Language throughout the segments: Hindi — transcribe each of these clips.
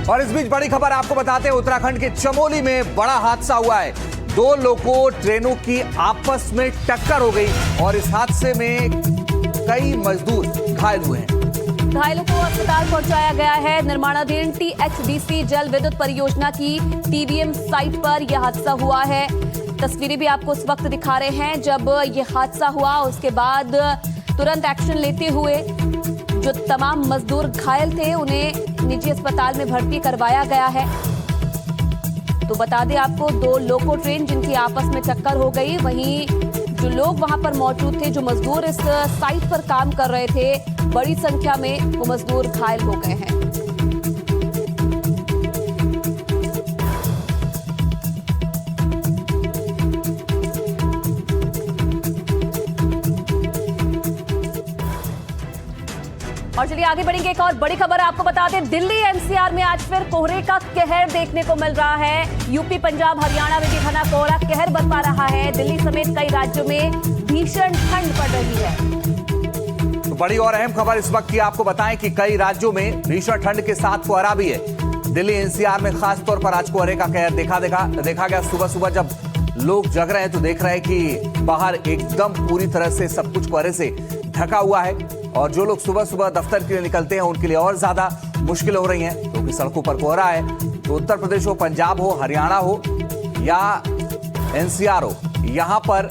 और इस बीच बड़ी खबर आपको बताते हैं, उत्तराखंड के चमोली में बड़ा हादसा हुआ है। दो लोगों ट्रेनों की आपस में टक्कर हो गई और इस हादसे में कई मजदूर घायल हुए हैं। घायलों को अस्पताल पहुंचाया गया है। निर्माणाधीन टीएचडीसी जल विद्युत परियोजना की टीबीएम साइट पर यह हादसा हुआ है। तस्वीरें भी आपको उस वक्त दिखा रहे हैं जब यह हादसा हुआ। उसके बाद तुरंत एक्शन लेते हुए जो तमाम मजदूर घायल थे उन्हें निजी अस्पताल में भर्ती करवाया गया है। तो बता दें आपको, दो लोको ट्रेन जिनकी आपस में टक्कर हो गई, वहीं जो लोग वहां पर मौजूद थे, जो मजदूर इस साइट पर काम कर रहे थे, बड़ी संख्या में वो मजदूर घायल हो गए हैं। और चलिए आगे बढ़ेंगे। एक और बड़ी खबर आपको बता दें, दिल्ली एनसीआर में आज फिर कोहरे का कहर देखने को मिल रहा है। यूपी, पंजाब, हरियाणा में भी घना कोहरा कहर बरपा रहा है। दिल्ली समेत कई राज्यों में भीषण ठंड पड़ रही है। तो बड़ी और अहम खबर इस वक्त की आपको बताएं कि कई राज्यों में भीषण ठंड के साथ कोहरा भी है। दिल्ली एनसीआर में खास तौर पर आज कोहरे का कहर देखा गया। सुबह सुबह जब लोग जग रहे हैं तो देख रहे हैं कि बाहर एकदम पूरी तरह से सब कुछ कोहरे से ढका हुआ है और जो लोग सुबह सुबह दफ्तर के लिए निकलते हैं उनके लिए और ज्यादा मुश्किल हो रही हैं क्योंकि सड़कों पर कोहरा है। तो उत्तर प्रदेश हो, पंजाब हो, हरियाणा हो या एनसीआर हो, यहां पर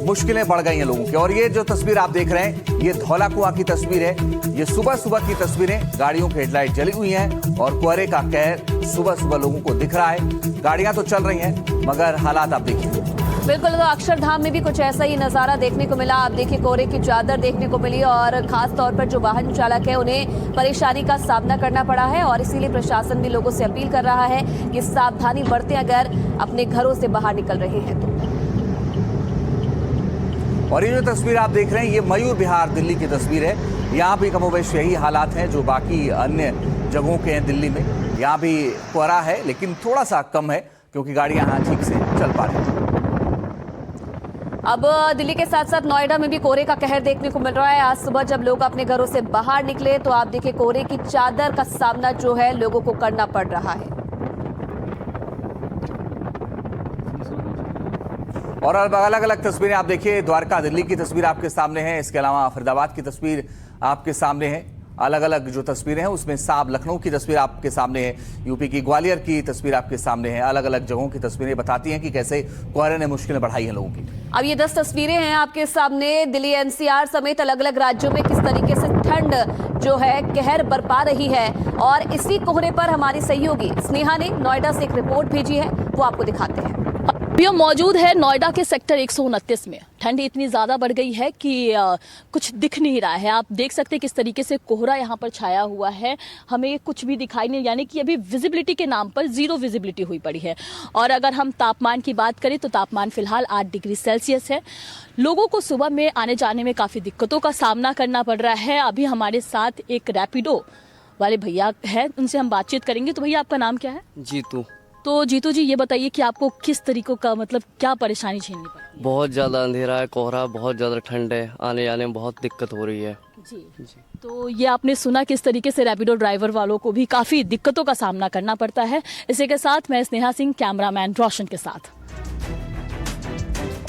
मुश्किलें बढ़ गई हैं लोगों की। और ये जो तस्वीर आप देख रहे हैं, ये धौला कुआं की तस्वीर है। ये सुबह सुबह की तस्वीरें, गाड़ियों की हेडलाइट जली हुई हैं और कोहरे का कहर सुबह सुबह लोगों को दिख रहा है। गाड़ियां तो चल रही हैं मगर हालात आप देखिए। बिल्कुल, तो अक्षरधाम में भी कुछ ऐसा ही नजारा देखने को मिला। आप देखिए, कोहरे की चादर देखने को मिली और खास तौर पर जो वाहन चालक है उन्हें परेशानी का सामना करना पड़ा है और इसीलिए प्रशासन भी लोगों से अपील कर रहा है कि सावधानी बरतें अगर अपने घरों से बाहर निकल रहे हैं तो। और ये जो तस्वीर आप देख रहे हैं, ये मयूर विहार दिल्ली की तस्वीर है। यहाँ भी कमोबेश यही हालात हैं जो बाकी अन्य जगहों के हैं दिल्ली में। यहाँ भी कोहरा है लेकिन थोड़ा सा कम है क्योंकि गाड़ियां यहाँ ठीक से चल पा रही हैं। अब दिल्ली के साथ साथ नोएडा में भी कोहरे का कहर देखने को मिल रहा है। आज सुबह जब लोग अपने घरों से बाहर निकले तो आप देखिए कोहरे की चादर का सामना जो है लोगों को करना पड़ रहा है। और अलग अलग तस्वीरें आप देखिए, द्वारका दिल्ली की तस्वीर आपके सामने है, इसके अलावा फरीदाबाद की तस्वीर आपके सामने है। अलग अलग जो तस्वीरें हैं उसमें साब लखनऊ की तस्वीर आपके सामने है, यूपी की ग्वालियर की तस्वीर आपके सामने है। अलग अलग जगहों की तस्वीरें बताती हैं कि कैसे कोहरे ने मुश्किलें बढ़ाई हैं लोगों की। अब ये 10 तस्वीरें हैं आपके सामने। दिल्ली एनसीआर समेत अलग अलग राज्यों में किस तरीके से ठंड जो है कहर बरपा रही है और इसी कोहरे पर हमारी सहयोगी स्नेहा ने नोएडा से एक रिपोर्ट भेजी है, वो आपको दिखाते हैं। हम मौजूद है नोएडा के सेक्टर 129 में। ठंड इतनी ज़्यादा बढ़ गई है कि कुछ दिख नहीं रहा है। आप देख सकते हैं किस तरीके से कोहरा यहाँ पर छाया हुआ है, हमें कुछ भी दिखाई नहीं, यानी कि अभी विजिबिलिटी के नाम पर जीरो विजिबिलिटी हुई पड़ी है। और अगर हम तापमान की बात करें तो तापमान फिलहाल 8 डिग्री सेल्सियस है। लोगों को सुबह में आने जाने में काफ़ी दिक्कतों का सामना करना पड़ रहा है। अभी हमारे साथ एक रैपिडो वाले भैया है, उनसे हम बातचीत करेंगे। तो भैया आपका नाम क्या है? जीतू। तो जीतू जी, ये बताइए कि आपको किस तरीकों का मतलब क्या परेशानी झेलनी पड़ती है? बहुत ज़्यादा अंधेरा है, कोहरा, बहुत ज़्यादा ठंड है, आने जाने में बहुत दिक्कत हो रही है। जी। तो ये आपने सुना किस तरीके से रैपिडो ड्राइवर वालों को भी काफ़ी दिक्कतों का सामना करना पड़ता है। इसी के साथ मैं स्नेहा सिंह, कैमरामैन रोशन के साथ।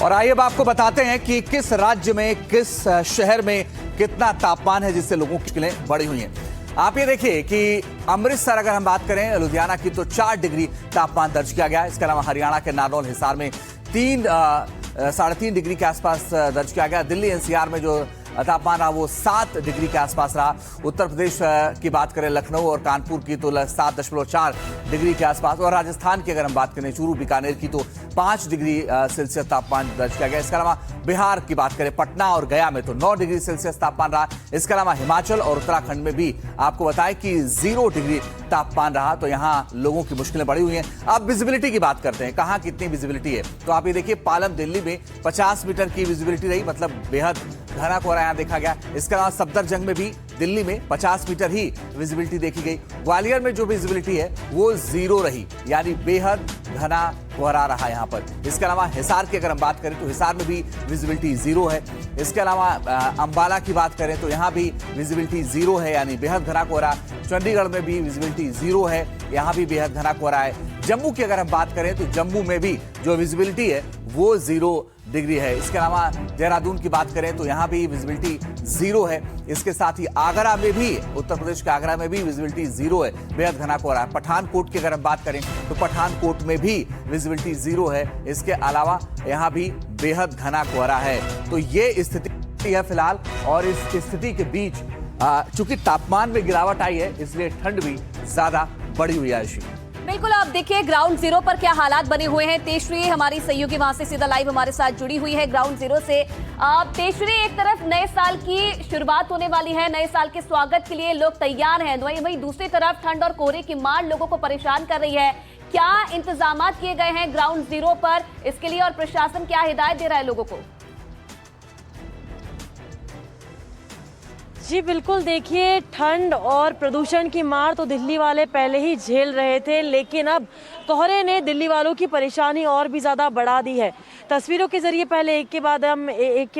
और आइए अब आपको बताते हैं कि किस राज्य में, किस शहर में कितना तापमान है जिससे लोगों की मुश्किलें बढ़ी हुई हैं। आप ये देखिए कि अमृतसर अगर हम बात करें, लुधियाना की, तो 4 डिग्री तापमान दर्ज किया गया। इसके अलावा हरियाणा के नारनौल, हिसार में 3.5 डिग्री के आसपास दर्ज किया गया। दिल्ली एनसीआर में जो तापमान रहा वो 7 डिग्री के आसपास रहा। उत्तर प्रदेश की बात करें, लखनऊ और कानपुर की, तो 7.4 डिग्री के आसपास। और राजस्थान की अगर हम बात करें, चूरू, बीकानेर की, तो 5 डिग्री सेल्सियस तापमान दर्ज किया गया। इसके अलावा बिहार की बात करें, पटना और गया में तो 9 डिग्री सेल्सियस तापमान रहा। इसके अलावा हिमाचल और उत्तराखंड में भी आपको बताएं कि 0 डिग्री तापमान रहा। तो यहाँ लोगों की मुश्किलें बढ़ी हुई हैं। अब विजिबिलिटी की बात करते हैं, कहाँ कितनी विजिबिलिटी है। तो आप ये देखिए, पालम दिल्ली में 50 मीटर की विजिबिलिटी रही, मतलब बेहद घना कोहरा यहाँ देखा गया। इसके अलावा सफदरजंग में भी दिल्ली में 50 मीटर ही विजिबिलिटी देखी गई। ग्वालियर में जो विजिबिलिटी है वो 0 रही, यानी बेहद घना कोहरा रहा यहाँ पर। इसके अलावा हिसार की अगर हम बात करें तो हिसार में भी विजिबिलिटी 0 है। इसके अलावा अंबाला की बात करें तो यहाँ भी विजिबिलिटी 0 है, यानी बेहद घना कोहरा। चंडीगढ़ में भी विजिबिलिटी 0 है, यहाँ भी बेहद घना कोहरा है। जम्मू की अगर हम बात करें तो जम्मू में भी जो विजिबिलिटी है वो 0 डिग्री है। इसके अलावा देहरादून की बात करें तो यहाँ भी विजिबिलिटी 0 है। इसके साथ ही आगरा में भी, उत्तर प्रदेश के आगरा में भी विजिबिलिटी 0 है, बेहद घना कोहरा है। पठानकोट की अगर हम बात करें तो पठानकोट में भी विजिबिलिटी 0 है। इसके अलावा यहाँ भी बेहद घना कोहरा है। तो ये स्थिति है फिलहाल, और इस स्थिति के बीच चूंकि तापमान में गिरावट आई है इसलिए ठंड भी ज्यादा बढ़ी हुई है। बिल्कुल, आप देखिए ग्राउंड जीरो पर क्या हालात बने हुए हैं। तेजश्री हमारी सहयोगी वहां से सीधा लाइव हमारे साथ जुड़ी हुई है ग्राउंड जीरो से। तेजश्री, एक तरफ नए साल की शुरुआत होने वाली है, नए साल के स्वागत के लिए लोग तैयार हैं, वहीं दूसरी तरफ ठंड और कोहरे की मार लोगों को परेशान कर रही है। क्या इंतजाम किए गए हैं ग्राउंड जीरो पर इसके लिए, और प्रशासन क्या हिदायत दे रहा है लोगों को? जी बिल्कुल, देखिए ठंड और प्रदूषण की मार तो दिल्ली वाले पहले ही झेल रहे थे, लेकिन अब कोहरे ने दिल्ली वालों की परेशानी और भी ज़्यादा बढ़ा दी है। तस्वीरों के जरिए पहले एक के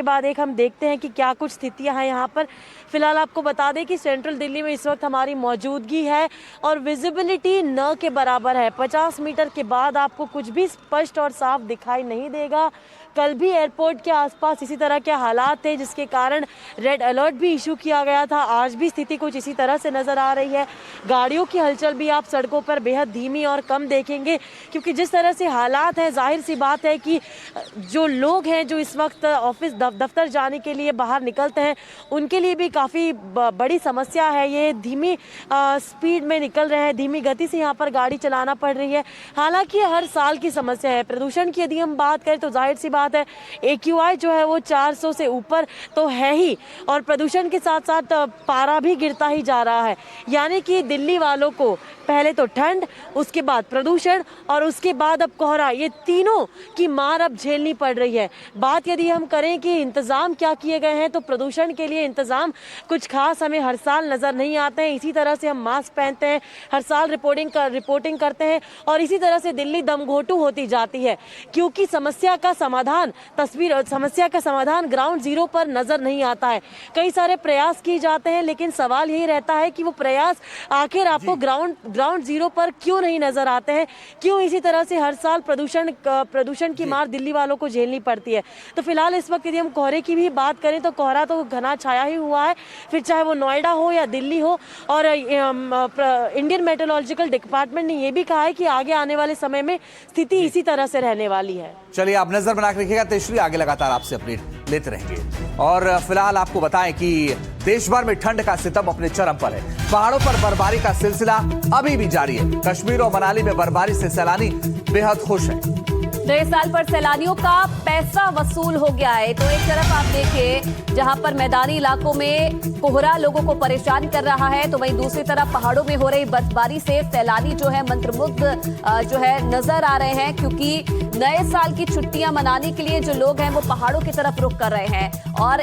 बाद एक हम देखते हैं कि क्या कुछ स्थितियां हैं यहाँ पर। फिलहाल आपको बता दें कि सेंट्रल दिल्ली में इस वक्त हमारी मौजूदगी है और विजिबिलिटी न के बराबर है। 50 मीटर के बाद आपको कुछ भी स्पष्ट और साफ दिखाई नहीं देगा। कल भी एयरपोर्ट के आसपास इसी तरह के हालात थे, जिसके कारण रेड अलर्ट भी इशू किया गया था। आज भी स्थिति कुछ इसी तरह से नज़र आ रही है। गाड़ियों की हलचल भी आप सड़कों पर बेहद धीमी और कम देखेंगे, क्योंकि जिस तरह से हालात हैं, जाहिर सी बात है कि जो लोग हैं जो इस वक्त ऑफिस दफ्तर जाने के लिए बाहर निकलते हैं, उनके लिए भी काफ़ी बड़ी समस्या है। ये धीमी स्पीड में निकल रहे हैं, धीमी गति से यहाँ पर गाड़ी चलाना पड़ रही है। हालांकि हर साल की समस्या है। प्रदूषण की यदि हम बात करें तो जाहिर सी बात है, AQI जो है वो 400 से ऊपर तो है ही, और प्रदूषण के साथ साथ पारा भी गिरता ही जा रहा है। यानी कि दिल्ली वालों को पहले तो ठंड, उसके बाद प्रदूषण और उसके बाद अब कोहरा, ये तीनों की मार अब झेलनी पड़ रही है। बात यदि हम करें कि इंतजाम क्या किए गए हैं, तो प्रदूषण के लिए इंतजाम कुछ खास हमें हर साल नजर नहीं आते हैं। इसी तरह से हम मास्क पहनते हैं, हर साल रिपोर्टिंग करते हैं, और इसी तरह से दिल्ली दमघोटू होती जाती है, क्योंकि समस्या का समाधान ग्राउंड जीरो पर नजर नहीं आता है। कई सारे प्रयास किए जाते हैं, लेकिन सवाल यही रहता है कि वो प्रयास आखिर आपको ग्राउंड जीरो पर क्यों नहीं नजर आते हैं, क्यों इसी तरह से हर साल प्रदूषण की मार दिल्ली वालों को झेलनी पड़ती है। तो फिलहाल इस वक्त यदि हम कोहरे की भी बात करें तो कोहरा तो घना छाया ही हुआ है, फिर चाहे वो नोएडा हो या दिल्ली हो। और इंडियन मेट्रोलॉजिकल डिपार्टमेंट ने यह भी कहा है कि आगे आने वाले समय में स्थिति इसी तरह से रहने वाली है। चलिए, आप नजर बना के रखिएगा तेजश्री, आगे लगातार आपसे अपडेट लेते रहेंगे। और फिलहाल आपको बताएं कि देश भर में ठंड का सितम अपने चरम पर है। पहाड़ों पर बर्फबारी का सिलसिला अभी भी जारी है। कश्मीर और मनाली में बर्फबारी से सैलानी बेहद खुश हैं। नए साल पर सैलानियों का पैसा वसूल हो गया है। तो एक तरफ आप देखिए जहां पर मैदानी इलाकों में कोहरा लोगों को परेशान कर रहा है, तो वहीं दूसरी तरफ पहाड़ों में हो रही बर्फबारी से सैलानी जो है मंत्रमुग्ध जो है नजर आ रहे हैं, क्योंकि नए साल की छुट्टियां मनाने के लिए जो लोग हैं वो पहाड़ों की तरफ रुख कर रहे हैं, और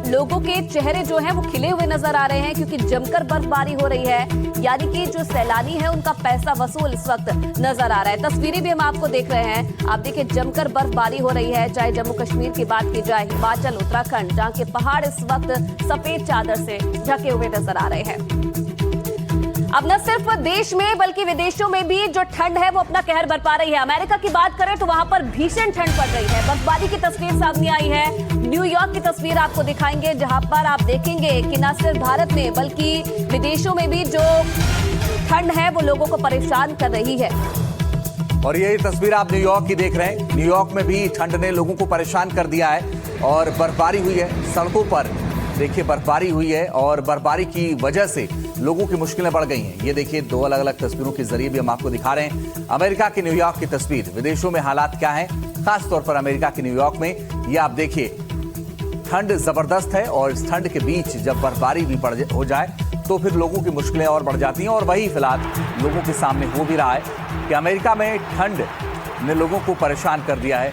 लोगों के चेहरे जो हैं वो खिले हुए नजर आ रहे हैं, क्योंकि जमकर बर्फबारी हो रही है। यानी कि जो सैलानी है उनका पैसा वसूल इस वक्त नजर आ रहा है। तस्वीरें भी हम आपको देख रहे हैं। आप देखिए जमकर बर्फबारी हो रही है, चाहे जम्मू कश्मीर की बात की जाए, हिमाचल, उत्तराखंड, जहां के पहाड़ इस वक्त सफेद चादर से ढके हुए नजर आ रहे हैं। अब न सिर्फ देश में बल्कि विदेशों में भी जो ठंड है वो अपना कहर बरपा रही है। अमेरिका की बात करें तो वहां पर भीषण ठंड पड़ रही है। बर्फबारी की तस्वीर सामने आई है। न्यूयॉर्क की तस्वीर आपको दिखाएंगे, जहां पर आप देखेंगे कि न सिर्फ भारत में बल्कि विदेशों में भी जो ठंड है वो लोगों को परेशान कर रही है। और यही तस्वीर आप न्यूयॉर्क की देख रहे हैं। न्यूयॉर्क में भी ठंड ने लोगों को परेशान कर दिया है और बर्फबारी हुई है। सड़कों पर देखिए बर्फबारी हुई है और बर्फबारी की वजह से लोगों की मुश्किलें बढ़ गई हैं। ये देखिए दो अलग अलग तस्वीरों के जरिए भी हम आपको दिखा रहे हैं। अमेरिका के न्यूयॉर्क की तस्वीर, विदेशों में हालात क्या हैं, खास तौर पर अमेरिका के न्यूयॉर्क में। ये आप देखिए ठंड जबरदस्त है, और इस ठंड के बीच जब बर्फबारी भी हो जाए तो फिर लोगों की मुश्किलें और बढ़ जाती हैं। और वही फिलहाल लोगों के सामने हो भी रहा है कि अमेरिका में ठंड ने लोगों को परेशान कर दिया है।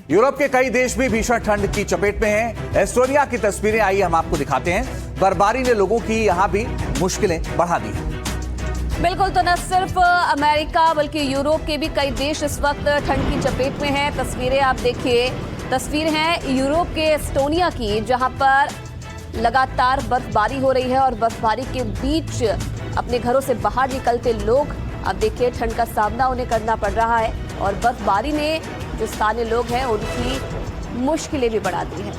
यूरोप के कई देश भी भीषण ठंड की चपेट में हैं। एस्टोनिया की तस्वीरें आइए हम आपको दिखाते हैं। बर्फबारी ने लोगों की यहां भी मुश्किलें बढ़ा दी हैं। बिल्कुल, तो न सिर्फ अमेरिका बल्कि यूरोप के भी कई देश इस वक्त ठंड की चपेट में हैं। तस्वीरें आप देखिए तस्वीर है यूरोप के एस्टोनिया की, जहां पर लगातार बर्फबारी हो रही है और बर्फबारी के बीच अपने घरों से बाहर निकलते लोग अब देखिए ठंड का सामना उन्हें करना पड़ रहा है और बर्फबारी ने जो स्थानीय लोग हैं उनकी मुश्किलें भी बढ़ा दी हैं।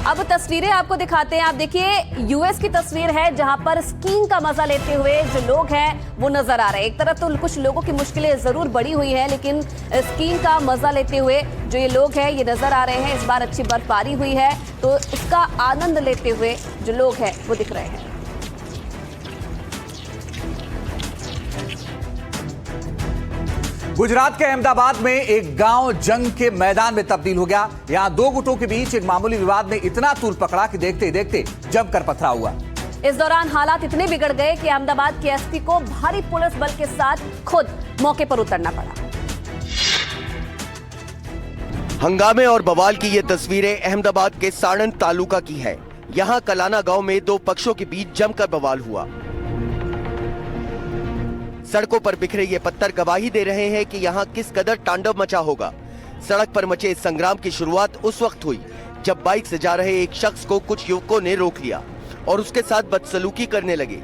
अब तस्वीरें आपको दिखाते हैं। आप देखिए यूएस की तस्वीर है जहां पर स्कीइंग का मजा लेते हुए जो लोग हैं वो नजर आ रहे हैं। एक तरफ तो कुछ लोगों की मुश्किलें जरूर बढ़ी हुई है, लेकिन स्कीइंग का मजा लेते हुए जो ये लोग हैं ये नजर आ रहे हैं। इस बार अच्छी बर्फबारी हुई है तो इसका आनंद लेते हुए जो लोग हैं वो दिख रहे हैं। गुजरात के अहमदाबाद में एक गांव जंग के मैदान में तब्दील हो गया। यहां दो गुटों के बीच एक मामूली विवाद ने इतना तूल पकड़ा कि देखते ही देखते जमकर पथराव हुआ। इस दौरान हालात इतने बिगड़ गए कि अहमदाबाद के एसपी को भारी पुलिस बल के साथ खुद मौके पर उतरना पड़ा। हंगामे और बवाल की ये तस्वीरें अहमदाबाद के साणंद तालुका की है। यहाँ कलाना गांव में दो पक्षों के बीच जमकर बवाल हुआ। सड़कों पर बिखरे ये पत्थर गवाही दे रहे हैं कि यहाँ किस कदर तांडव मचा होगा। सड़क पर मचे इस संग्राम की शुरुआत उस वक्त हुई जब बाइक से जा रहे एक शख्स को कुछ युवकों ने रोक लिया और उसके साथ बदसलूकी करने लगे।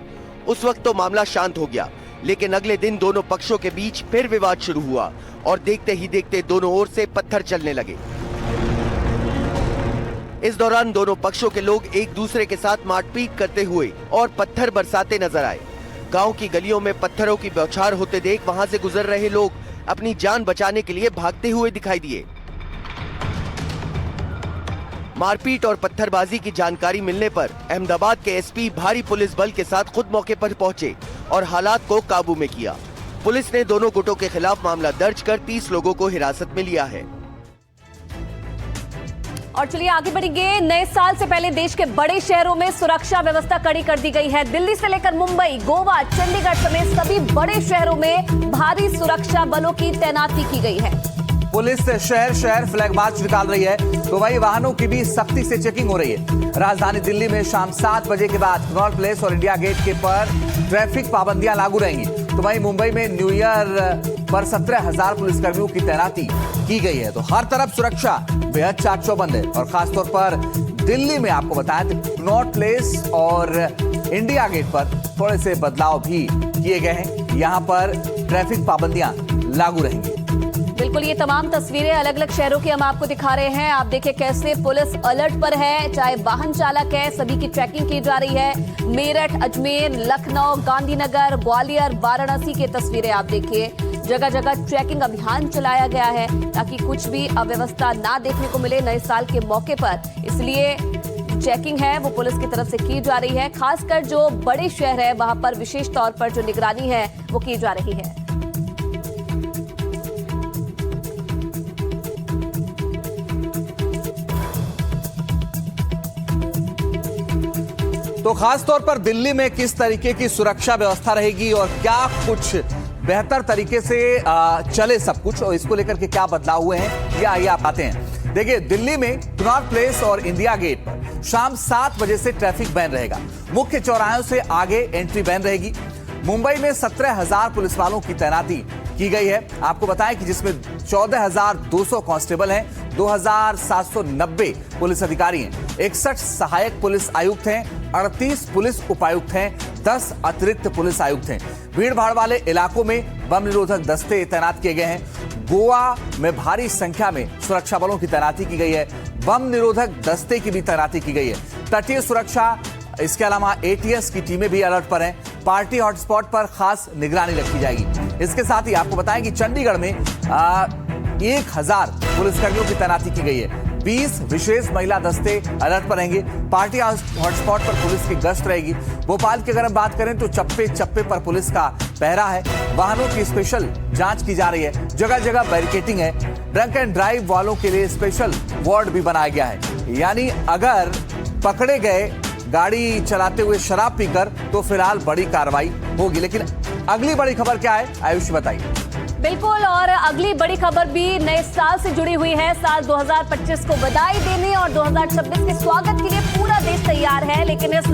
उस वक्त तो मामला शांत हो गया, लेकिन अगले दिन दोनों पक्षों के बीच फिर विवाद शुरू हुआ और देखते ही देखते दोनों ओर से पत्थर चलने लगे। इस दौरान दोनों पक्षों के लोग एक दूसरे के साथ मारपीट करते हुए और पत्थर बरसाते नजर आए। गांव की गलियों में पत्थरों की बौछार होते देख वहां से गुजर रहे लोग अपनी जान बचाने के लिए भागते हुए दिखाई दिए। मारपीट और पत्थरबाजी की जानकारी मिलने पर अहमदाबाद के एसपी भारी पुलिस बल के साथ खुद मौके पर पहुंचे और हालात को काबू में किया। पुलिस ने दोनों गुटों के खिलाफ मामला दर्ज कर 30 लोगों को हिरासत में लिया है। और चलिए आगे बढ़ेंगे। नए साल से पहले देश के बड़े शहरों में सुरक्षा व्यवस्था कड़ी कर दी गई है। दिल्ली से लेकर मुंबई, गोवा, चंडीगढ़ समेत सभी बड़े शहरों में भारी सुरक्षा बलों की तैनाती की गई है। पुलिस शहर शहर फ्लैग मार्च निकाल रही है तो वही वाहनों की भी सख्ती से चेकिंग हो रही है। राजधानी दिल्ली में शाम 7 बजे के बाद कनॉट प्लेस और इंडिया गेट के पर ट्रैफिक पाबंदियां लागू रहेंगी। तो वहीं मुंबई में न्यू ईयर पर 17,000 पुलिसकर्मियों की तैनाती की गई है। तो हर तरफ सुरक्षा बेहद चाक चौबंद है और खासतौर पर दिल्ली में आपको बताएं तो कनॉट प्लेस और इंडिया गेट पर थोड़े से बदलाव भी किए गए हैं। यहाँ पर ट्रैफिक पाबंदियां लागू रहेंगी। बिल्कुल, ये तमाम तस्वीरें अलग अलग शहरों की हम आपको दिखा रहे हैं। आप देखिए कैसे पुलिस अलर्ट पर है, चाहे वाहन चालक है, सभी की ट्रैकिंग की जा रही है। मेरठ, अजमेर, लखनऊ, गांधीनगर, ग्वालियर, वाराणसी की तस्वीरें आप देखिए। जगह जगह ट्रैकिंग अभियान चलाया गया है ताकि कुछ भी अव्यवस्था ना देखने को मिले नए साल के मौके पर। इसलिए चेकिंग है वो पुलिस की तरफ से की जा रही है। खासकर जो बड़े शहर है वहां पर विशेष तौर पर जो निगरानी है वो की जा रही है। तो खास तौर पर दिल्ली में किस तरीके की सुरक्षा व्यवस्था रहेगी और क्या कुछ बेहतर तरीके से चले सब कुछ और इसको लेकर के क्या बदलाव हुए हैं ये आइए आप आते हैं। देखिए दिल्ली में कनॉट प्लेस और इंडिया गेट पर शाम 7 बजे से ट्रैफिक बैन रहेगा। मुख्य चौराहों से आगे एंट्री बैन रहेगी। मुंबई में 17,000 पुलिस वालों की तैनाती की गई है। आपको बताएं कि जिसमें 14,200 कांस्टेबल हैं, 2,790 पुलिस अधिकारी हैं, 61 सहायक पुलिस आयुक्त हैं, 38 पुलिस उपायुक्त हैं, 10 अतिरिक्त पुलिस आयुक्त हैं। भीड़ भाड़ वाले इलाकों में बम निरोधक दस्ते तैनात किए गए हैं। गोवा में भारी संख्या में सुरक्षा बलों की तैनाती की गई है। बम निरोधक दस्ते की भी तैनाती की गई है। तटीय सुरक्षा, इसके अलावा एटीएस की टीमें भी अलर्ट पर हैं। पार्टी हॉटस्पॉट पर खास निगरानी रखी जाएगी। इसके साथ ही आपको बताएं कि चंडीगढ़ में 1,000 पुलिसकर्मियों की तैनाती की गई है। 20 विशेष महिला दस्ते अलर्ट पर रहेंगे। पार्टी हॉटस्पॉट पर पुलिस की गश्त रहेगी। भोपाल की अगर हम बात करें तो चप्पे चप्पे पर पुलिस का पहरा है। वाहनों की स्पेशल जांच की जा रही है। जगह जगह बैरिकेटिंग है। ड्रंक एंड ड्राइव वालों के लिए स्पेशल वार्ड भी बनाया गया है। यानी अगर पकड़े गए गाड़ी चलाते हुए शराब पीकर तो फिलहाल बड़ी कार्रवाई होगी। लेकिन अगली बड़ी खबर क्या है आयुष बताइए। बिल्कुल, और अगली बड़ी खबर भी नए साल से जुड़ी हुई है। साल 2025 को बधाई देने और 2026 के स्वागत के लिए पूरा देश तैयार है, लेकिन इस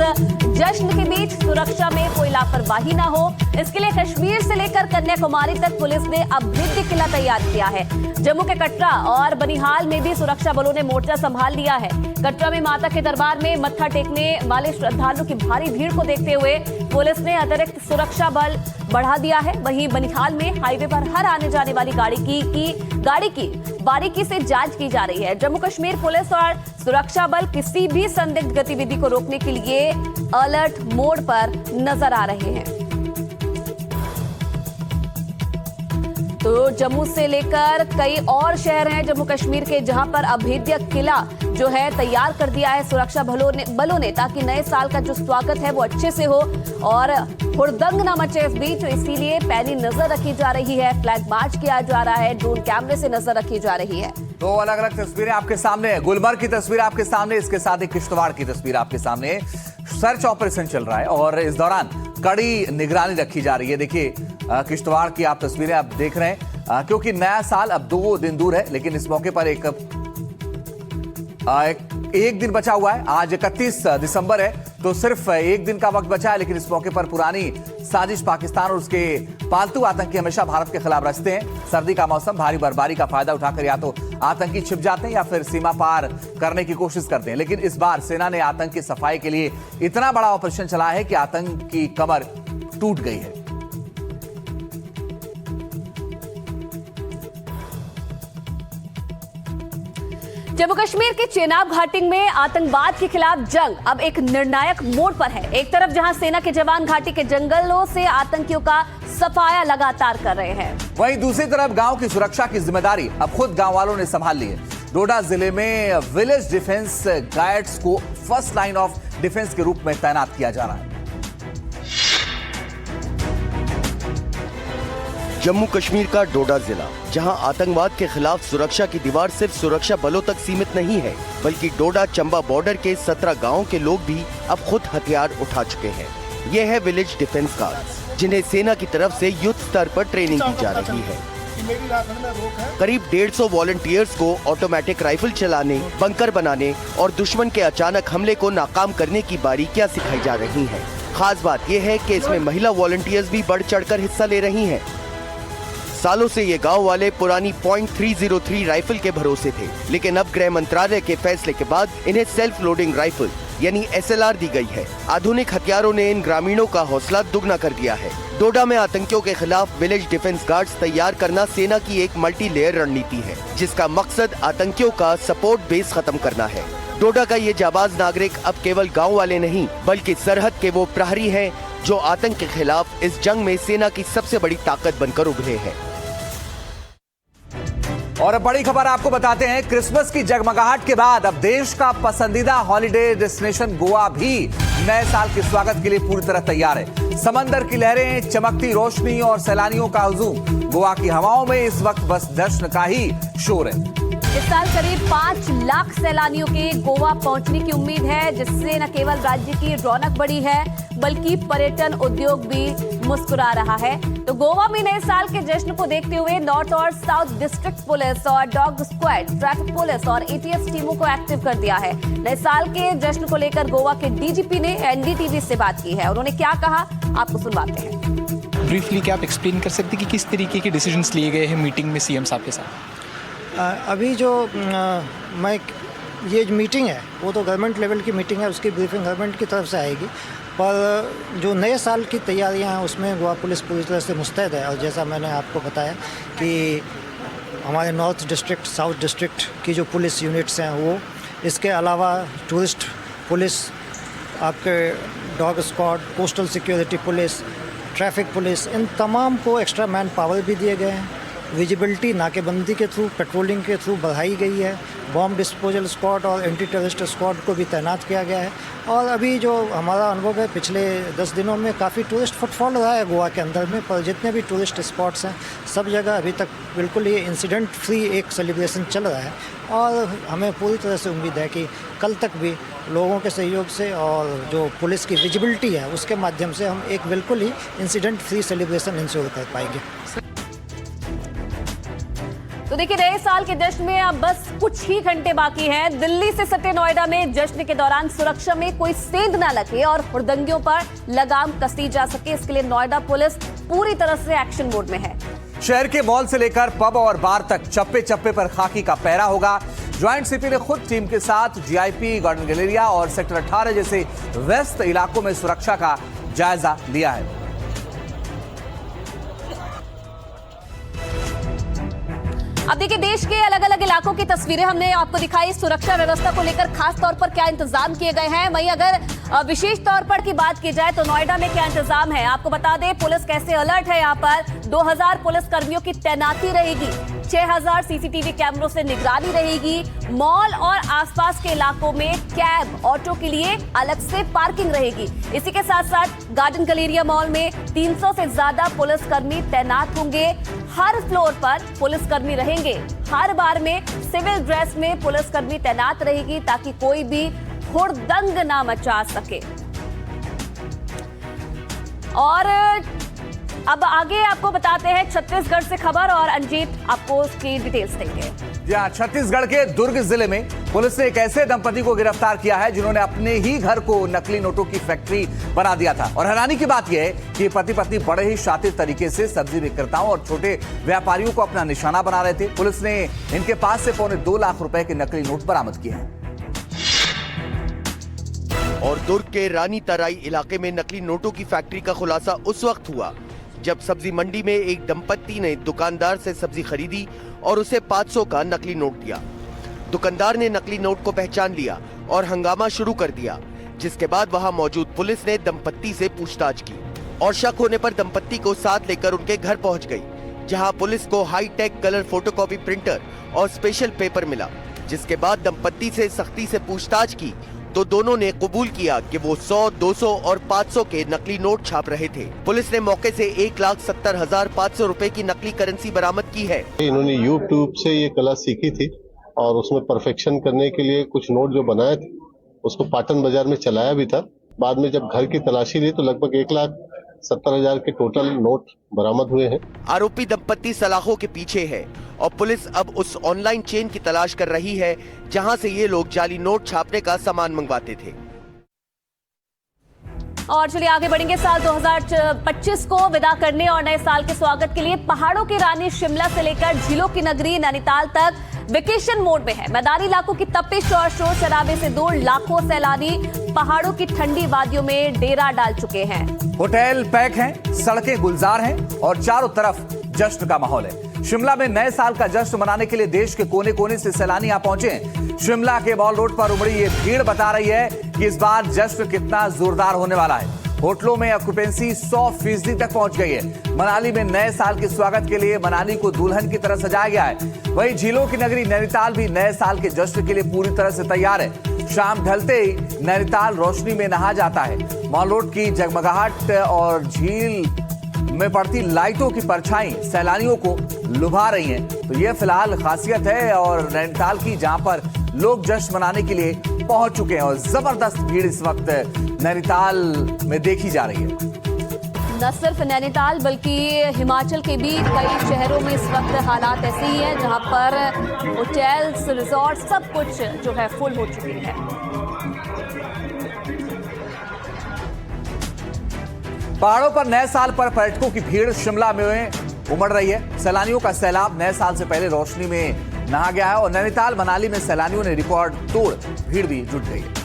जश्न के बीच सुरक्षा में कोई लापरवाही ना हो, इसके लिए कश्मीर से लेकर कन्याकुमारी तक पुलिस ने अभेद्य किला तैयार किया है। जम्मू के कटरा और बनिहाल में भी सुरक्षा बलों ने मोर्चा संभाल लिया है। कटरा में माता के दरबार में मत्था टेकने वाले श्रद्धालुओं की भारी भीड़ को देखते हुए पुलिस ने अतिरिक्त सुरक्षा बल बढ़ा दिया है। वहीं बनिहाल में हाईवे पर हर आने जाने वाली गाड़ी की बारीकी से जांच की जा रही है। जम्मू कश्मीर पुलिस और सुरक्षा बल किसी भी संदिग्ध गतिविधि को रोकने के लिए अलर्ट मोड पर नजर आ रहे हैं। तो जम्मू से लेकर कई और शहर हैं जम्मू कश्मीर के, जहां पर अभेद्य किला जो है तैयार कर दिया है सुरक्षा बलों ने, ताकि नए साल का जो स्वागत है वो अच्छे से हो और हुड़दंग ना मचे इस बीच। इसीलिए पैनी नजर रखी जा रही है, फ्लैग मार्च किया जा रहा है, ड्रोन कैमरे से नजर रखी जा रही है। दो अलग अलग तस्वीरें आपके सामने है। गुलमर्ग की तस्वीर आपके सामने, इसके साथ एक किश्तवाड़ की तस्वीर आपके सामने। सर्च ऑपरेशन चल रहा है और इस दौरान कड़ी निगरानी रखी जा रही है। देखिए किश्तवाड़ की आप तस्वीरें आप देख रहे हैं, क्योंकि नया साल अब 2 दिन दूर है, लेकिन इस मौके पर एक दिन बचा हुआ है। आज 31 दिसंबर है, तो सिर्फ एक दिन का वक्त बचा है, लेकिन इस मौके पर पुरानी साजिश पाकिस्तान और उसके पालतू आतंकी हमेशा भारत के खिलाफ रचते हैं। सर्दी का मौसम, भारी बर्फबारी का फायदा उठाकर या तो आतंकी छिप जाते हैं या फिर सीमा पार करने की कोशिश करते हैं। लेकिन इस बार सेना ने आतंक की सफाई के लिए इतना बड़ा ऑपरेशन चलाया है कि आतंक की कमर टूट गई है। जम्मू कश्मीर के चेनाब घाटी में आतंकवाद के खिलाफ जंग अब एक निर्णायक मोड़ पर है। एक तरफ जहां सेना के जवान घाटी के जंगलों से आतंकियों का सफाया लगातार कर रहे हैं, वहीं दूसरी तरफ गांव की सुरक्षा की जिम्मेदारी अब खुद गांव वालों ने संभाल ली है। डोडा जिले में विलेज डिफेंस गार्ड्स को फर्स्ट लाइन ऑफ डिफेंस के रूप में तैनात किया जा रहा है। जम्मू कश्मीर का डोडा जिला, जहां आतंकवाद के खिलाफ सुरक्षा की दीवार सिर्फ सुरक्षा बलों तक सीमित नहीं है, बल्कि डोडा चंबा बॉर्डर के 17 गांवों के लोग भी अब खुद हथियार उठा चुके हैं। ये है विलेज डिफेंस गार्ड्स, जिन्हें सेना की तरफ से युद्ध स्तर पर ट्रेनिंग दी जा रही है। करीब 150 वॉलंटियर्स को ऑटोमेटिक राइफल चलाने, बंकर बनाने और दुश्मन के अचानक हमले को नाकाम करने की बारीकियां सिखाई जा रही हैं। खास बात यह है कि इसमें महिला वॉलंटियर्स भी बढ़ चढ़कर हिस्सा ले रही हैं। सालों से ये गांव वाले पुरानी .303 राइफल के भरोसे थे, लेकिन अब गृह मंत्रालय के फैसले के बाद इन्हें सेल्फ लोडिंग राइफल यानी SLR दी गई है। आधुनिक हथियारों ने इन ग्रामीणों का हौसला दुगना कर दिया है। डोडा में आतंकियों के खिलाफ विलेज डिफेंस गार्ड्स तैयार करना सेना की एक मल्टी लेयर रणनीति है, जिसका मकसद आतंकियों का सपोर्ट बेस खत्म करना है। डोडा का ये जाबाज नागरिक अब केवल गाँव वाले नहीं, बल्कि सरहद के वो प्रहरी है जो आतंक के खिलाफ इस जंग में सेना की सबसे बड़ी ताकत बनकर उभरे हैं। और अब बड़ी खबर आपको बताते हैं, क्रिसमस की जगमगाहट के बाद अब देश का पसंदीदा हॉलिडे डेस्टिनेशन गोवा भी नए साल के स्वागत के लिए पूरी तरह तैयार है। समंदर की लहरें, चमकती रोशनी और सैलानियों का हुजूम, गोवा की हवाओं में इस वक्त बस जश्न का ही शोर है। इस साल करीब 5 लाख सैलानियों के गोवा पहुंचने की उम्मीद है, जिससे न केवल राज्य की रौनक बढ़ी है, बल्कि पर्यटन उद्योग भी मुस्कुरा रहा है। तो गोवा में नए साल के जश्न को देखते हुए नॉर्थ और साउथ डिस्ट्रिक्ट पुलिस और डॉग स्क्वाड, ट्रैफिक पुलिस और ATF टीमों को एक्टिव कर दिया है। नए साल के जश्न को लेकर गोवा के DGP ने NDTV से बात की है। उन्होंने क्या कहा, आपको सुनवाते हैं। ब्रीफली क्या आप एक्सप्लेन कर सकते हैं कि किस तरीके के डिसीजंस लिए गए हैं मीटिंग में CM साहब के साथ? अभी जो ये मीटिंग है वो तो गवर्नमेंट लेवल की मीटिंग है, उसकी ब्रीफिंग गवर्नमेंट की तरफ से आएगी, पर जो नए साल की तैयारियां हैं उसमें गोवा पुलिस पूरी तरह से मुस्तैद है। और जैसा मैंने आपको बताया कि हमारे नॉर्थ डिस्ट्रिक्ट, साउथ डिस्ट्रिक्ट की जो पुलिस यूनिट्स हैं वो, इसके अलावा टूरिस्ट पुलिस, आपके dog squad, coastal security police, traffic police, इन तमाम को एक्स्ट्रा मैन पावर भी दिए गए हैं। विजिबिलिटी नाकेबंदी के थ्रू, पेट्रोलिंग के थ्रू बढ़ाई गई है। बॉम्ब डिस्पोजल स्क्वाड और एंटी टेररिस्ट स्क्वाड को भी तैनात किया गया है। और अभी जो हमारा अनुभव है, पिछले 10 दिनों में काफ़ी टूरिस्ट फुटफॉल रहा है गोवा के अंदर में, पर जितने भी टूरिस्ट स्पॉट्स हैं सब जगह अभी तक बिल्कुल ये इंसिडेंट फ्री एक सेलिब्रेशन चल रहा है। और हमें पूरी तरह से उम्मीद है कि कल तक भी लोगों के सहयोग से और जो पुलिस की विजिबिलिटी है उसके माध्यम से हम एक बिल्कुल ही इंसिडेंट फ्री सेलिब्रेशन इंश्योर कर पाएंगे। तो देखिए, नए साल के जश्न में अब बस कुछ ही घंटे बाकी हैं। दिल्ली से सटे नोएडा में जश्न के दौरान सुरक्षा में कोई सेंध ना लगे और हुड़दंगियों पर लगाम कसी जा सके, इसके लिए नोएडा पुलिस पूरी तरह से एक्शन मोड में है। शहर के मॉल से लेकर पब और बार तक चप्पे चप्पे पर खाकी का पहरा होगा। ज्वाइंट सीपी ने खुद टीम के साथ जीआईपी, गार्डन गैलेरिया और सेक्टर 18 जैसे व्यस्त इलाकों में सुरक्षा का जायजा लिया है। अब देखिए, देश के अलग अलग इलाकों की तस्वीरें हमने आपको दिखाई। सुरक्षा व्यवस्था को लेकर खास तौर पर क्या इंतजाम किए गए हैं। वहीं अगर विशेष तौर पर की बात की जाए तो नोएडा में क्या इंतजाम है, आपको बता दें पुलिस कैसे अलर्ट है। यहाँ पर 2000 पुलिस कर्मियों की तैनाती रहेगी, 6000 सीसीटीवी कैमरों से निगरानी रहेगी। मॉल और आसपास के इलाकों में कैब, ऑटो के लिए अलग से पार्किंग रहेगी। इसी के साथ साथ गार्डन गैलेरिया मॉल में 300 से ज्यादा पुलिसकर्मी तैनात होंगे। हर फ्लोर पर पुलिसकर्मी रहेंगे। हर बार में सिविल ड्रेस में पुलिसकर्मी तैनात रहेगी ताकि कोई भी हुड़दंग ना मचा सके। और अब आगे आपको बताते हैं छत्तीसगढ़ से खबर और अंजीत आपको उसकी डिटेल्स देंगे। जी हाँ, छत्तीसगढ़ के दुर्ग जिले में पुलिस ने एक ऐसे दंपति को गिरफ्तार किया है जिन्होंने अपने ही घर को नकली नोटों की फैक्ट्री बना दिया था। और हैरानी की बात यह है कि पति पत्नी बड़े ही शातिर तरीके से सब्जी विक्रेताओं और छोटे व्यापारियों को अपना निशाना बना रहे थे। पुलिस ने इनके पास से 2.25 लाख रुपए के नकली नोट बरामद किए हैं। और दुर्ग के रानी तराई इलाके में नकली नोटों की फैक्ट्री का खुलासा उस वक्त हुआ जब सब्जी मंडी में एक दंपत्ति ने दुकानदार से सब्जी खरीदी और उसे 500 का नकली नोट दिया। दुकानदार ने नकली नोट को पहचान लिया और हंगामा शुरू कर दिया, जिसके बाद वहां मौजूद पुलिस ने दंपत्ति से पूछताछ की और शक होने पर दंपत्ति को साथ लेकर उनके घर पहुंच गई, जहां पुलिस को हाईटेक कलर फोटोकॉपी प्रिंटर और स्पेशल पेपर मिला। जिसके बाद दंपत्ति से सख्ती से पूछताछ की तो दोनों ने कबूल किया कि वो 100, 200 और 500 के नकली नोट छाप रहे थे। पुलिस ने मौके से 1,70,500 रुपए की नकली करेंसी बरामद की है। इन्होंने YouTube से ये कला सीखी थी और उसमें परफेक्शन करने के लिए कुछ नोट जो बनाए थे उसको पाटन बाजार में चलाया भी था। बाद में जब घर की तलाशी ली तो लगभग 1,70,000 के टोटल नोट बरामद हुए हैं। आरोपी दंपत्ति सलाखों के पीछे है और पुलिस अब उस ऑनलाइन चेन की तलाश कर रही है जहां से ये लोग जाली नोट छापने का सामान मंगवाते थे। और चलिए आगे बढ़ेंगे। साल 2025 को विदा करने और नए साल के स्वागत के लिए पहाड़ों की रानी शिमला से लेकर झीलों की नगरी नैनीताल तक वेकेशन मोड में है। मैदानी इलाकों की तपिश और शोर शराबे से दूर लाखों सैलानी पहाड़ों की ठंडी वादियों में डेरा डाल चुके हैं। होटल पैक हैं, सड़कें गुलजार हैं और चारों तरफ जश्न का माहौल है। शिमला में नए साल का जश्न मनाने के लिए देश के कोने कोने से सैलानी यहां पहुंचे हैं। शिमला के मॉल रोड पर उमड़ी ये भीड़ बता रही है कि इस बार जश्न कितना जोरदार होने वाला है। होटलों में ऑक्यूपेंसी 100% तक पहुंच गई है। मनाली में नए साल के स्वागत के लिए मनाली को दुल्हन की तरह सजाया गया है। वहीं झीलों की नगरी नैनीताल भी नए साल के जश्न के लिए पूरी तरह से तैयार है। शाम ढलते ही नैनीताल रोशनी में नहा जाता है। मॉल रोड की जगमगाहट और झील में पड़ती लाइटों की परछाई सैलानियों को लुभा रही हैं। तो ये फिलहाल खासियत है और नैनीताल की, जहां पर लोग जश्न मनाने के लिए पहुंच चुके हैं और जबरदस्त भीड़ इस वक्त नैनीताल में देखी जा रही है। न सिर्फ नैनीताल बल्कि हिमाचल के भी कई शहरों में इस वक्त हालात ऐसे ही हैं जहां पर होटल्स, रिजॉर्ट सब कुछ जो है फुल हो चुकी है। पहाड़ों पर नए साल पर पर्यटकों की भीड़ शिमला में उमड़ रही है। सैलानियों का सैलाब नए साल से पहले रोशनी में नहा गया है और नैनीताल, मनाली में सैलानियों ने रिकॉर्ड तोड़ भीड़ भी जुट गई है।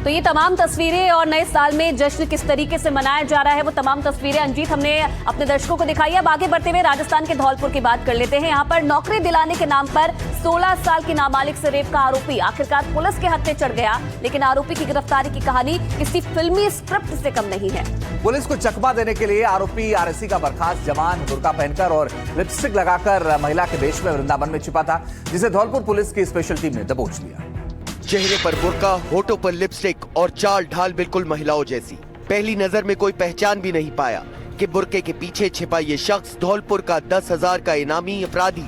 तो ये तमाम तस्वीरें और नए साल में जश्न किस तरीके से मनाया जा रहा है वो तमाम तस्वीरें अंजीत हमने अपने दर्शकों को दिखाई। अब आगे बढ़ते हुए राजस्थान के धौलपुर की बात कर लेते हैं। यहाँ पर नौकरी दिलाने के नाम पर 16 साल की नाबालिग से रेप का आरोपी आखिरकार पुलिस के हाथ में चढ़ गया, लेकिन आरोपी की गिरफ्तारी की कहानी किसी फिल्मी स्क्रिप्ट से कम नहीं है। पुलिस को चकमा देने के लिए आरोपी आरएससी का बर्खास्त जवान बुर्का पहनकर और लिपस्टिक लगाकर महिला के वेश में वृंदावन में छिपा था, जिसे धौलपुर पुलिस की स्पेशल टीम ने दबोच लिया। चेहरे पर बुर्का, होठों पर लिपस्टिक और चाल ढाल बिल्कुल महिलाओं जैसी। पहली नजर में कोई पहचान भी नहीं पाया कि बुर्के के पीछे छिपा ये शख्स धौलपुर का 10,000 का इनामी अपराधी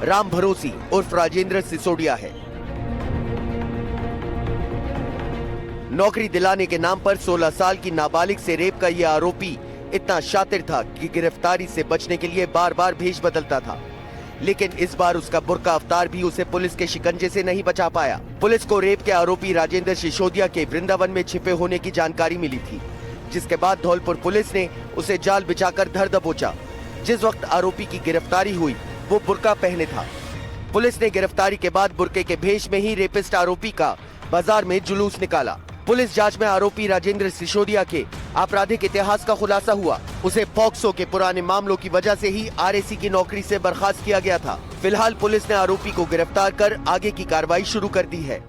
राम भरोसी उर्फ राजेंद्र सिसोदिया है। नौकरी दिलाने के नाम पर 16 साल की नाबालिग से रेप का ये आरोपी इतना शातिर था कि गिरफ्तारी से बचने के लिए बार बार भेष बदलता था, लेकिन इस बार उसका बुर्का अवतार भी उसे पुलिस के शिकंजे से नहीं बचा पाया। पुलिस को रेप के आरोपी राजेंद्र सिसोदिया के वृंदावन में छिपे होने की जानकारी मिली थी, जिसके बाद धौलपुर पुलिस ने उसे जाल बिछाकर धर दबोचा। जिस वक्त आरोपी की गिरफ्तारी हुई वो बुर्का पहने था। पुलिस ने गिरफ्तारी के बाद बुर्के के भेष में ही रेपिस्ट आरोपी का बाजार में जुलूस निकाला। पुलिस जांच में आरोपी राजेंद्र सिसोदिया के आपराधिक इतिहास का खुलासा हुआ। उसे पॉक्सो के पुराने मामलों की वजह से ही आरएसी की नौकरी से बर्खास्त किया गया था। फिलहाल पुलिस ने आरोपी को गिरफ्तार कर आगे की कार्रवाई शुरू कर दी है।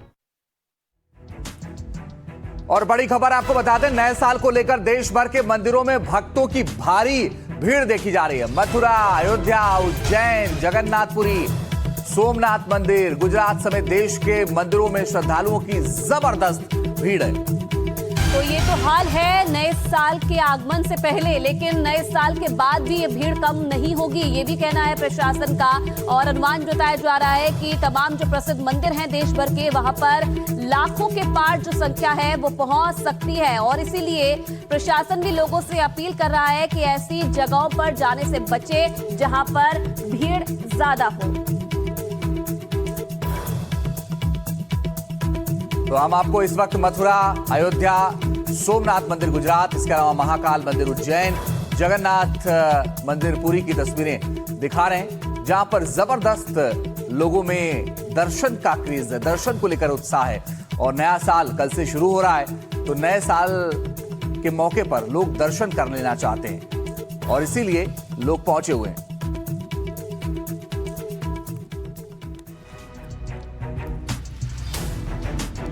और बड़ी खबर आपको बता दें, नए साल को लेकर देश भर के मंदिरों में भक्तों की भारी भीड़ देखी जा रही है। मथुरा, अयोध्या, उज्जैन, जगन्नाथपुरी, सोमनाथ मंदिर, गुजरात समेत देश के मंदिरों में श्रद्धालुओं की जबरदस्त भीड़ है। तो ये तो हाल है नए साल के आगमन से पहले, लेकिन नए साल के बाद भी ये भीड़ कम नहीं होगी, ये भी कहना है प्रशासन का। और अनुमान जताया जा रहा है कि तमाम जो प्रसिद्ध मंदिर हैं देश भर के, वहां पर लाखों के पार जो संख्या है वो पहुंच सकती है। और इसीलिए प्रशासन भी लोगों से अपील कर रहा है कि ऐसी जगहों पर जाने से बचे जहां पर भीड़ ज्यादा हो। तो हम आपको इस वक्त मथुरा, अयोध्या, सोमनाथ मंदिर गुजरात, इसके अलावा महाकाल मंदिर उज्जैन, जगन्नाथ मंदिर पुरी की तस्वीरें दिखा रहे हैं, जहां पर जबरदस्त लोगों में दर्शन का क्रेज है, दर्शन को लेकर उत्साह है। और नया साल कल से शुरू हो रहा है, तो नए साल के मौके पर लोग दर्शन कर लेना चाहते हैं और इसीलिए लोग पहुंचे हुए हैं।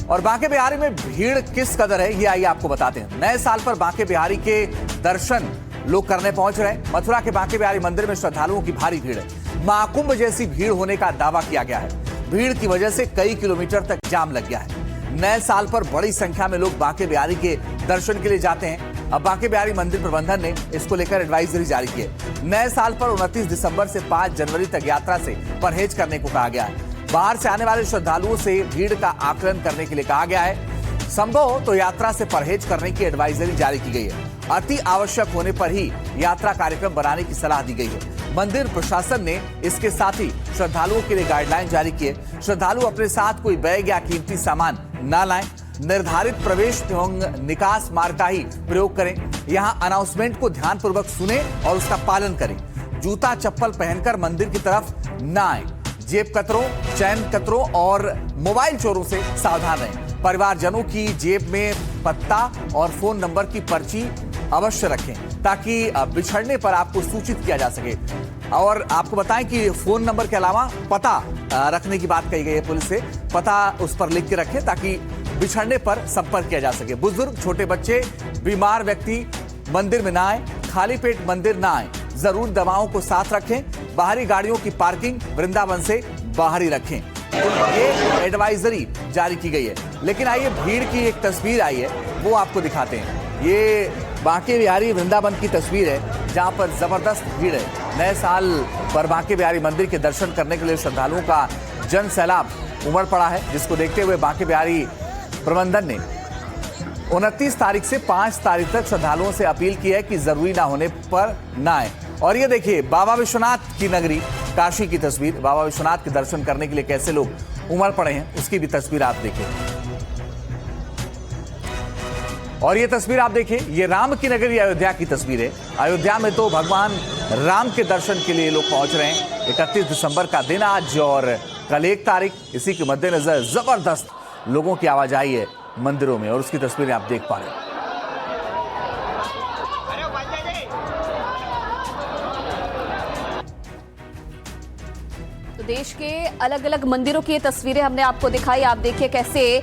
और बांके बिहारी में भीड़ किस कदर है, ये आइए आपको बताते हैं। नए साल पर बांके बिहारी के दर्शन लोग करने पहुंच रहे हैं। मथुरा के बांके बिहारी मंदिर में श्रद्धालुओं की भारी भीड़ है। महाकुंभ जैसी भीड़ होने का दावा किया गया है। भीड़ की वजह से कई किलोमीटर तक जाम लग गया है। नए साल पर बड़ी संख्या में लोग बांके बिहारी के दर्शन के लिए जाते हैं। अब बांके बिहारी मंदिर प्रबंधन ने इसको लेकर एडवाइजरी जारी की है। नए साल पर 29 दिसंबर से 5 जनवरी तक यात्रा से परहेज करने को कहा गया है। बाहर से आने वाले श्रद्धालुओं से भीड़ का आकलन करने के लिए कहा गया है। संभव हो तो यात्रा से परहेज करने की एडवाइजरी जारी की गई है। अति आवश्यक होने पर ही यात्रा कार्यक्रम बनाने की सलाह दी गई है। मंदिर प्रशासन ने इसके साथ ही श्रद्धालुओं के लिए गाइडलाइन जारी की है। श्रद्धालु अपने साथ कोई बैग या कीमती सामान न लाएं। निर्धारित प्रवेश एवं निकास मार्ग का ही प्रयोग करें। यहाँ अनाउंसमेंट को ध्यानपूर्वक सुने और उसका पालन करें। जूता चप्पल पहनकर मंदिर की तरफ न आए। जेब कतरों, चैन कतरों और मोबाइल चोरों से सावधान रहें। परिवारजनों की जेब में पत्ता और फोन नंबर की पर्ची अवश्य रखें, ताकि बिछड़ने पर आपको सूचित किया जा सके। और आपको बताएं कि फोन नंबर के अलावा पता रखने की बात कही गई है पुलिस से। पता उस पर लिख के रखें ताकि बिछड़ने पर संपर्क किया जा सके। बुजुर्ग, छोटे बच्चे, बीमार व्यक्ति मंदिर में ना आए। खाली पेट मंदिर ना आए। जरूर दवाओं को साथ रखें। बाहरी गाड़ियों की पार्किंग वृंदावन से बाहर ही रखें। ये एडवाइजरी जारी की गई है। लेकिन आइए भीड़ की एक तस्वीर आई है, वो आपको दिखाते हैं। ये बांके बिहारी वृंदावन की तस्वीर है, जहां पर जबरदस्त भीड़ है। नए साल पर बांके बिहारी मंदिर के दर्शन करने के लिए श्रद्धालुओं का जन सैलाब उमड़ पड़ा है, जिसको देखते हुए बांके बिहारी प्रबंधन ने 29 तारीख से 5 तारीख तक श्रद्धालुओं से अपील की है कि जरूरी ना होने पर ना आए। और ये देखिए बाबा विश्वनाथ की नगरी काशी की तस्वीर। बाबा विश्वनाथ के दर्शन करने के लिए कैसे लोग उमड़ पड़े हैं, उसकी भी तस्वीर आप देखिए। और ये तस्वीर आप देखिए, ये राम की नगरी अयोध्या की तस्वीर है। अयोध्या में तो भगवान राम के दर्शन के लिए लोग पहुंच रहे हैं। 31 दिसंबर का दिन आज और कल 1 तारीख, इसी के मद्देनजर जबरदस्त लोगों की आवाजाही है मंदिरों में, और उसकी तस्वीरें आप देख पा रहे हैं। तो देश के अलग अलग मंदिरों की ये तस्वीरें हमने आपको दिखाई। आप देखिए कैसे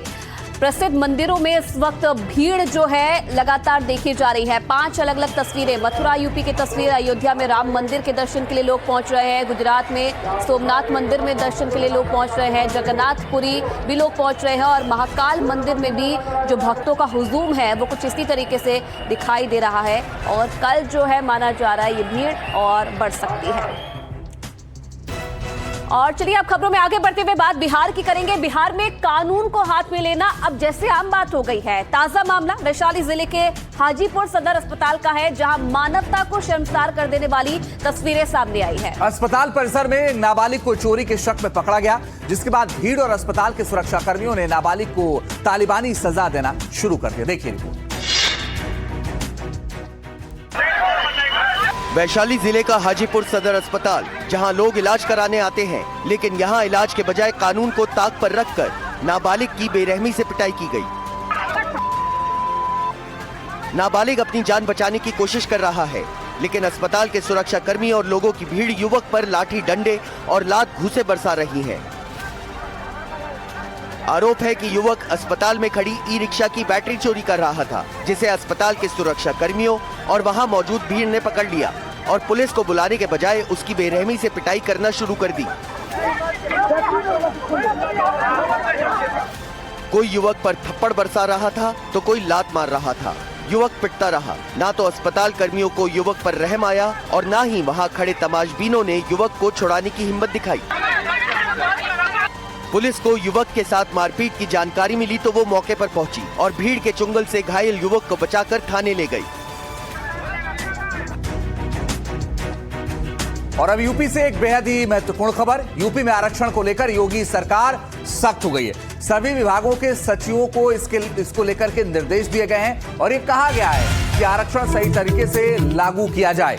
प्रसिद्ध मंदिरों में इस वक्त भीड़ जो है लगातार देखी जा रही है। 5 अलग अलग तस्वीरें। मथुरा यूपी की तस्वीर, अयोध्या में राम मंदिर के दर्शन के लिए लोग पहुंच रहे हैं। गुजरात में सोमनाथ मंदिर में दर्शन के लिए लोग पहुंच रहे हैं। जगन्नाथपुरी भी लोग पहुंच रहे हैं। और महाकाल मंदिर में भी जो भक्तों का हुजूम है वो कुछ इसी तरीके से दिखाई दे रहा है। और कल जो है माना जा रहा है ये भीड़ और बढ़ सकती है। और चलिए अब खबरों में आगे बढ़ते हुए बात बिहार की करेंगे। बिहार में कानून को हाथ में लेना अब जैसे आम बात हो गई है। ताजा मामला वैशाली जिले के हाजीपुर सदर अस्पताल का है, जहां मानवता को शर्मसार कर देने वाली तस्वीरें सामने आई है। अस्पताल परिसर में एक नाबालिग को चोरी के शक में पकड़ा गया, जिसके बाद भीड़ और अस्पताल के सुरक्षा कर्मियों ने नाबालिग को तालिबानी सजा देना शुरू कर दिया। देखिए रिपोर्ट। वैशाली जिले का हाजीपुर सदर अस्पताल, जहां लोग इलाज कराने आते हैं, लेकिन यहां इलाज के बजाय कानून को ताक पर रखकर नाबालिग की बेरहमी से पिटाई की गई। नाबालिग अपनी जान बचाने की कोशिश कर रहा है, लेकिन अस्पताल के सुरक्षा कर्मी और लोगों की भीड़ युवक पर लाठी डंडे और लात घूंसे बरसा रही है। आरोप है कि युवक अस्पताल में खड़ी ई रिक्शा की बैटरी चोरी कर रहा था, जिसे अस्पताल के सुरक्षा कर्मियों और वहां मौजूद भीड़ ने पकड़ लिया और पुलिस को बुलाने के बजाय उसकी बेरहमी से पिटाई करना शुरू कर दी। कोई युवक पर थप्पड़ बरसा रहा था तो कोई लात मार रहा था। युवक पिटता रहा। ना तो अस्पताल कर्मियों को युवक पर रहम आया और ना ही वहां खड़े तमाशबीनों ने युवक को छुड़ाने की हिम्मत दिखाई। पुलिस को युवक के साथ मारपीट की जानकारी मिली तो वो मौके पर पहुंची और भीड़ के चुंगल से घायल युवक को बचाकर थाने ले गई। और अब यूपी से एक बेहद ही महत्वपूर्ण खबर। यूपी में आरक्षण को लेकर योगी सरकार सख्त हो गई है। सभी विभागों के सचिवों को इसको लेकर के निर्देश दिए गए हैं और ये कहा गया है कि आरक्षण सही तरीके से लागू किया जाए।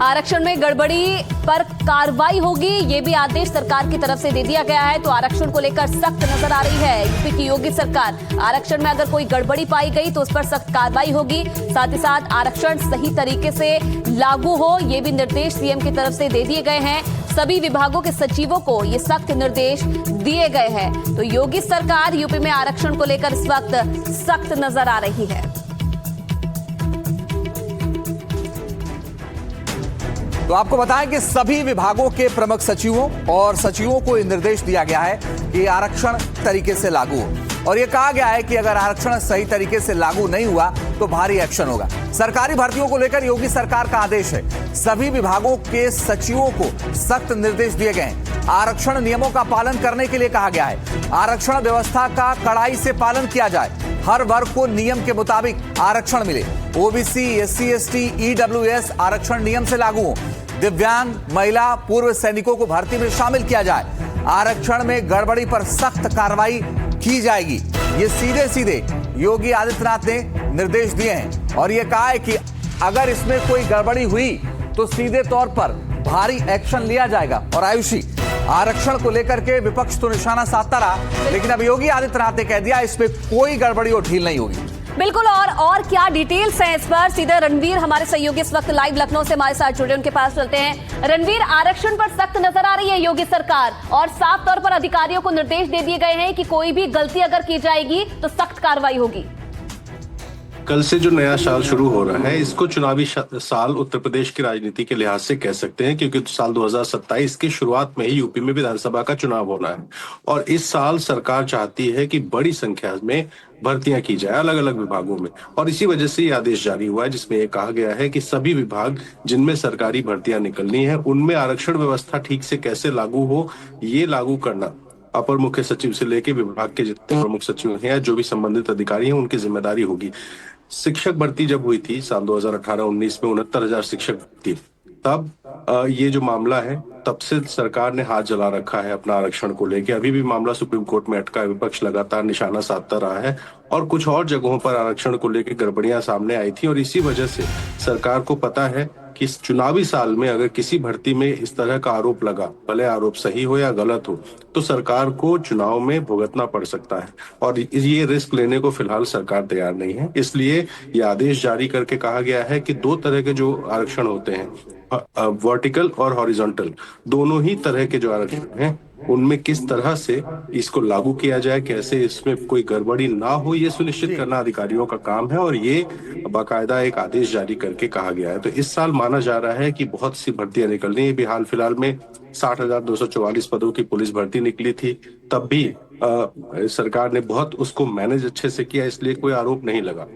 आरक्षण में गड़बड़ी पर कार्रवाई होगी, ये भी आदेश सरकार की तरफ से दे दिया गया है। तो आरक्षण को लेकर सख्त नजर आ रही है यूपी की योगी सरकार। आरक्षण में अगर कोई गड़बड़ी पाई गई तो उस पर सख्त कार्रवाई होगी। साथ ही साथ आरक्षण सही तरीके से लागू हो, ये भी निर्देश सीएम की तरफ से दे दिए गए हैं। सभी विभागों के सचिवों को ये सख्त निर्देश दिए गए हैं। तो योगी सरकार यूपी में आरक्षण को लेकर इस वक्त सख्त नजर आ रही है। तो आपको बताएं कि सभी विभागों के प्रमुख सचिवों और सचिवों को निर्देश दिया गया है कि आरक्षण तरीके से लागू हो और यह कहा गया है कि अगर आरक्षण सही तरीके से लागू नहीं हुआ तो भारी एक्शन होगा। सरकारी भर्तियों को लेकर योगी सरकार का आदेश है। सभी विभागों के सचिवों को सख्त निर्देश दिए गए हैं। आरक्षण नियमों का पालन करने के लिए कहा गया है। आरक्षण व्यवस्था का कड़ाई से पालन किया जाए। हर वर्ग को नियम के मुताबिक आरक्षण मिले। ओबीसी, एससी, एसटी, ईडब्ल्यूएस आरक्षण नियम से लागू हो। दिव्यांग, महिला, पूर्व सैनिकों को भर्ती में शामिल किया जाए। आरक्षण में गड़बड़ी पर सख्त कार्रवाई की जाएगी। ये सीधे सीधे योगी आदित्यनाथ ने निर्देश दिए हैं और ये कहा है कि अगर इसमें कोई गड़बड़ी हुई तो सीधे तौर पर भारी एक्शन लिया जाएगा। और आयुषी, आरक्षण को लेकर के विपक्ष तो निशाना साधता रहा, लेकिन अब योगी आदित्यनाथ ने कह दिया इसमें कोई गड़बड़ी और ढील नहीं होगी। बिल्कुल। और क्या डिटेल्स हैं इस पर? सीधे रणवीर हमारे सहयोगी इस वक्त लाइव लखनऊ से हमारे साथ जुड़े, उनके पास चलते हैं। रणवीर, आरक्षण पर सख्त नजर आ रही है योगी सरकार और साफ तौर पर अधिकारियों को निर्देश दे दिए गए हैं कि कोई भी गलती अगर की जाएगी तो सख्त कार्रवाई होगी। कल से जो नया साल शुरू हो रहा है, इसको चुनावी साल उत्तर प्रदेश की राजनीति के लिहाज से कह सकते हैं, क्योंकि साल 2027 की शुरुआत में ही यूपी में विधानसभा का चुनाव होना है और इस साल सरकार चाहती है कि बड़ी संख्या में भर्तियां की जाए अलग अलग विभागों में। और इसी वजह से ये आदेश जारी हुआ है, जिसमें ये कहा गया है कि सभी विभाग जिनमें सरकारी भर्तियां निकलनी है, उनमें आरक्षण व्यवस्था ठीक से कैसे लागू हो, ये लागू करना अपर मुख्य सचिव से लेके विभाग के जितने प्रमुख सचिव हैं, जो भी संबंधित अधिकारी हैं, उनकी जिम्मेदारी होगी। शिक्षक भर्ती जब हुई थी साल 2018-19 में 69,000 शिक्षक थी, तब ये जो मामला है तब से सरकार ने हाथ जला रखा है अपना आरक्षण को लेके। अभी भी मामला सुप्रीम कोर्ट में अटका है, विपक्ष लगातार निशाना साधता रहा है और कुछ और जगहों पर आरक्षण को लेकर गड़बड़ियां सामने आई थी और इसी वजह से सरकार को पता है कि इस चुनावी साल में अगर किसी भर्ती में इस तरह का आरोप लगा, भले आरोप सही हो या गलत हो, तो सरकार को चुनाव में भुगतना पड़ सकता है और ये रिस्क लेने को फिलहाल सरकार तैयार नहीं है। इसलिए ये आदेश जारी करके कहा गया है कि दो तरह के जो आरक्षण होते हैं, वर्टिकल और हॉरिजॉन्टल, दोनों ही तरह के जो आरक्षण हैं उनमें किस तरह से इसको लागू किया जाए, कैसे इसमें कोई गड़बड़ी ना हो, ये सुनिश्चित करना अधिकारियों का काम है और ये बाकायदा एक आदेश जारी करके कहा गया है। तो इस साल माना जा रहा है कि बहुत सी भर्तियां निकलनी है। भी हाल फिलहाल में 60,244 पदों की पुलिस भर्ती निकली थी, तब भी सरकार ने बहुत उसको मैनेज अच्छे से किया, इसलिए कोई आरोप नहीं लगा।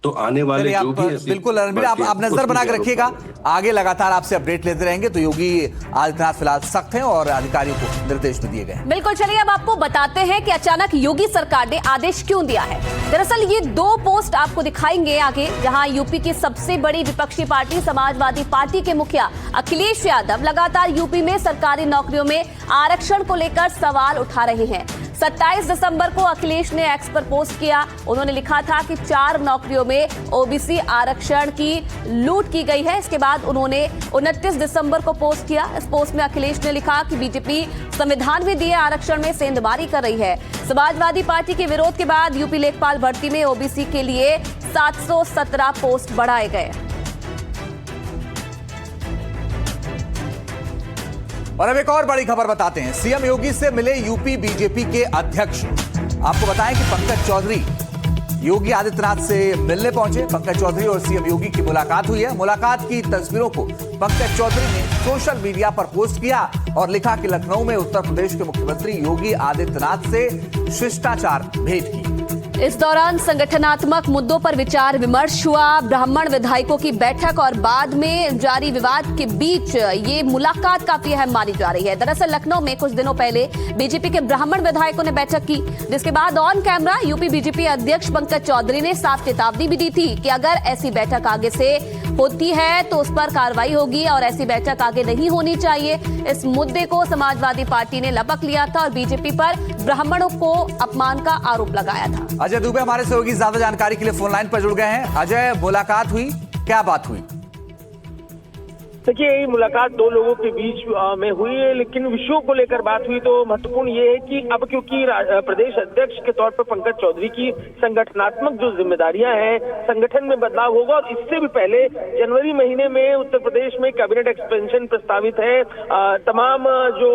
तो आने वाले जो भी बिल्कुल रणबीर, आप नजर बना के रखिएगा, आगे लगातार आपसे अपडेट लेते रहेंगे। तो योगी आदित्यनाथ फिलहाल सख्त हैं और अधिकारियों को निर्देश भी दिए गए। बिल्कुल, चलिए अब आपको बताते हैं कि अचानक योगी सरकार ने आदेश क्यों दिया है। दरअसल ये 2 पोस्ट आपको दिखाएंगे आगे, जहां यूपी की सबसे बड़ी विपक्षी पार्टी समाजवादी पार्टी के मुखिया अखिलेश यादव लगातार यूपी में सरकारी नौकरियों में आरक्षण को लेकर सवाल उठा रहे हैं। 27 दिसंबर को अखिलेश ने एक्स पर पोस्ट किया। उन्होंने लिखा था कि 4 नौकरियों में ओबीसी आरक्षण की लूट की गई है। इसके बाद उन्होंने 29 दिसंबर को पोस्ट किया। इस पोस्ट में अखिलेश ने लिखा कि बीजेपी संविधान में दिए आरक्षण में सेंधमारी कर रही है। समाजवादी पार्टी के विरोध के बाद यूपी लेखपाल भर्ती में ओबीसी के लिए 717 पोस्ट बढ़ाए गए। और अब एक और बड़ी खबर बताते हैं। सीएम योगी से मिले यूपी बीजेपी के अध्यक्ष। आपको बताएं कि पंकज चौधरी योगी आदित्यनाथ से मिलने पहुंचे। पंकज चौधरी और सीएम योगी की मुलाकात हुई है। मुलाकात की तस्वीरों को पंकज चौधरी ने सोशल मीडिया पर पोस्ट किया और लिखा कि लखनऊ में उत्तर प्रदेश के मुख्यमंत्री योगी आदित्यनाथ से शिष्टाचार भेंट की। इस दौरान संगठनात्मक मुद्दों पर विचार विमर्श हुआ। ब्राह्मण विधायकों की बैठक और बाद में जारी विवाद के बीच ये मुलाकात काफी अहम मानी जा रही है। दरअसल लखनऊ में कुछ दिनों पहले बीजेपी के ब्राह्मण विधायकों ने बैठक की, जिसके बाद ऑन कैमरा यूपी बीजेपी अध्यक्ष पंकज चौधरी ने साफ चेतावनी भी दी थी कि अगर ऐसी बैठक आगे से होती है तो उस पर कार्रवाई होगी और ऐसी बैठक आगे नहीं होनी चाहिए। इस मुद्दे को समाजवादी पार्टी ने लपक लिया था और बीजेपी पर ब्राह्मणों को अपमान का आरोप लगाया था। अजय दुबे हमारे सहयोगी ज्यादा जानकारी के लिए फोन लाइन पर जुड़ गए हैं। अजय, मुलाकात हुई, क्या बात हुई? देखिए, ये मुलाकात 2 लोगों के बीच में हुई है, लेकिन विषयों को लेकर बात हुई तो महत्वपूर्ण ये है कि अब क्योंकि प्रदेश अध्यक्ष के तौर पर पंकज चौधरी की संगठनात्मक जो जिम्मेदारियां हैं, संगठन में बदलाव होगा और इससे भी पहले जनवरी महीने में उत्तर प्रदेश में कैबिनेट एक्सपेंशन प्रस्तावित है। तमाम जो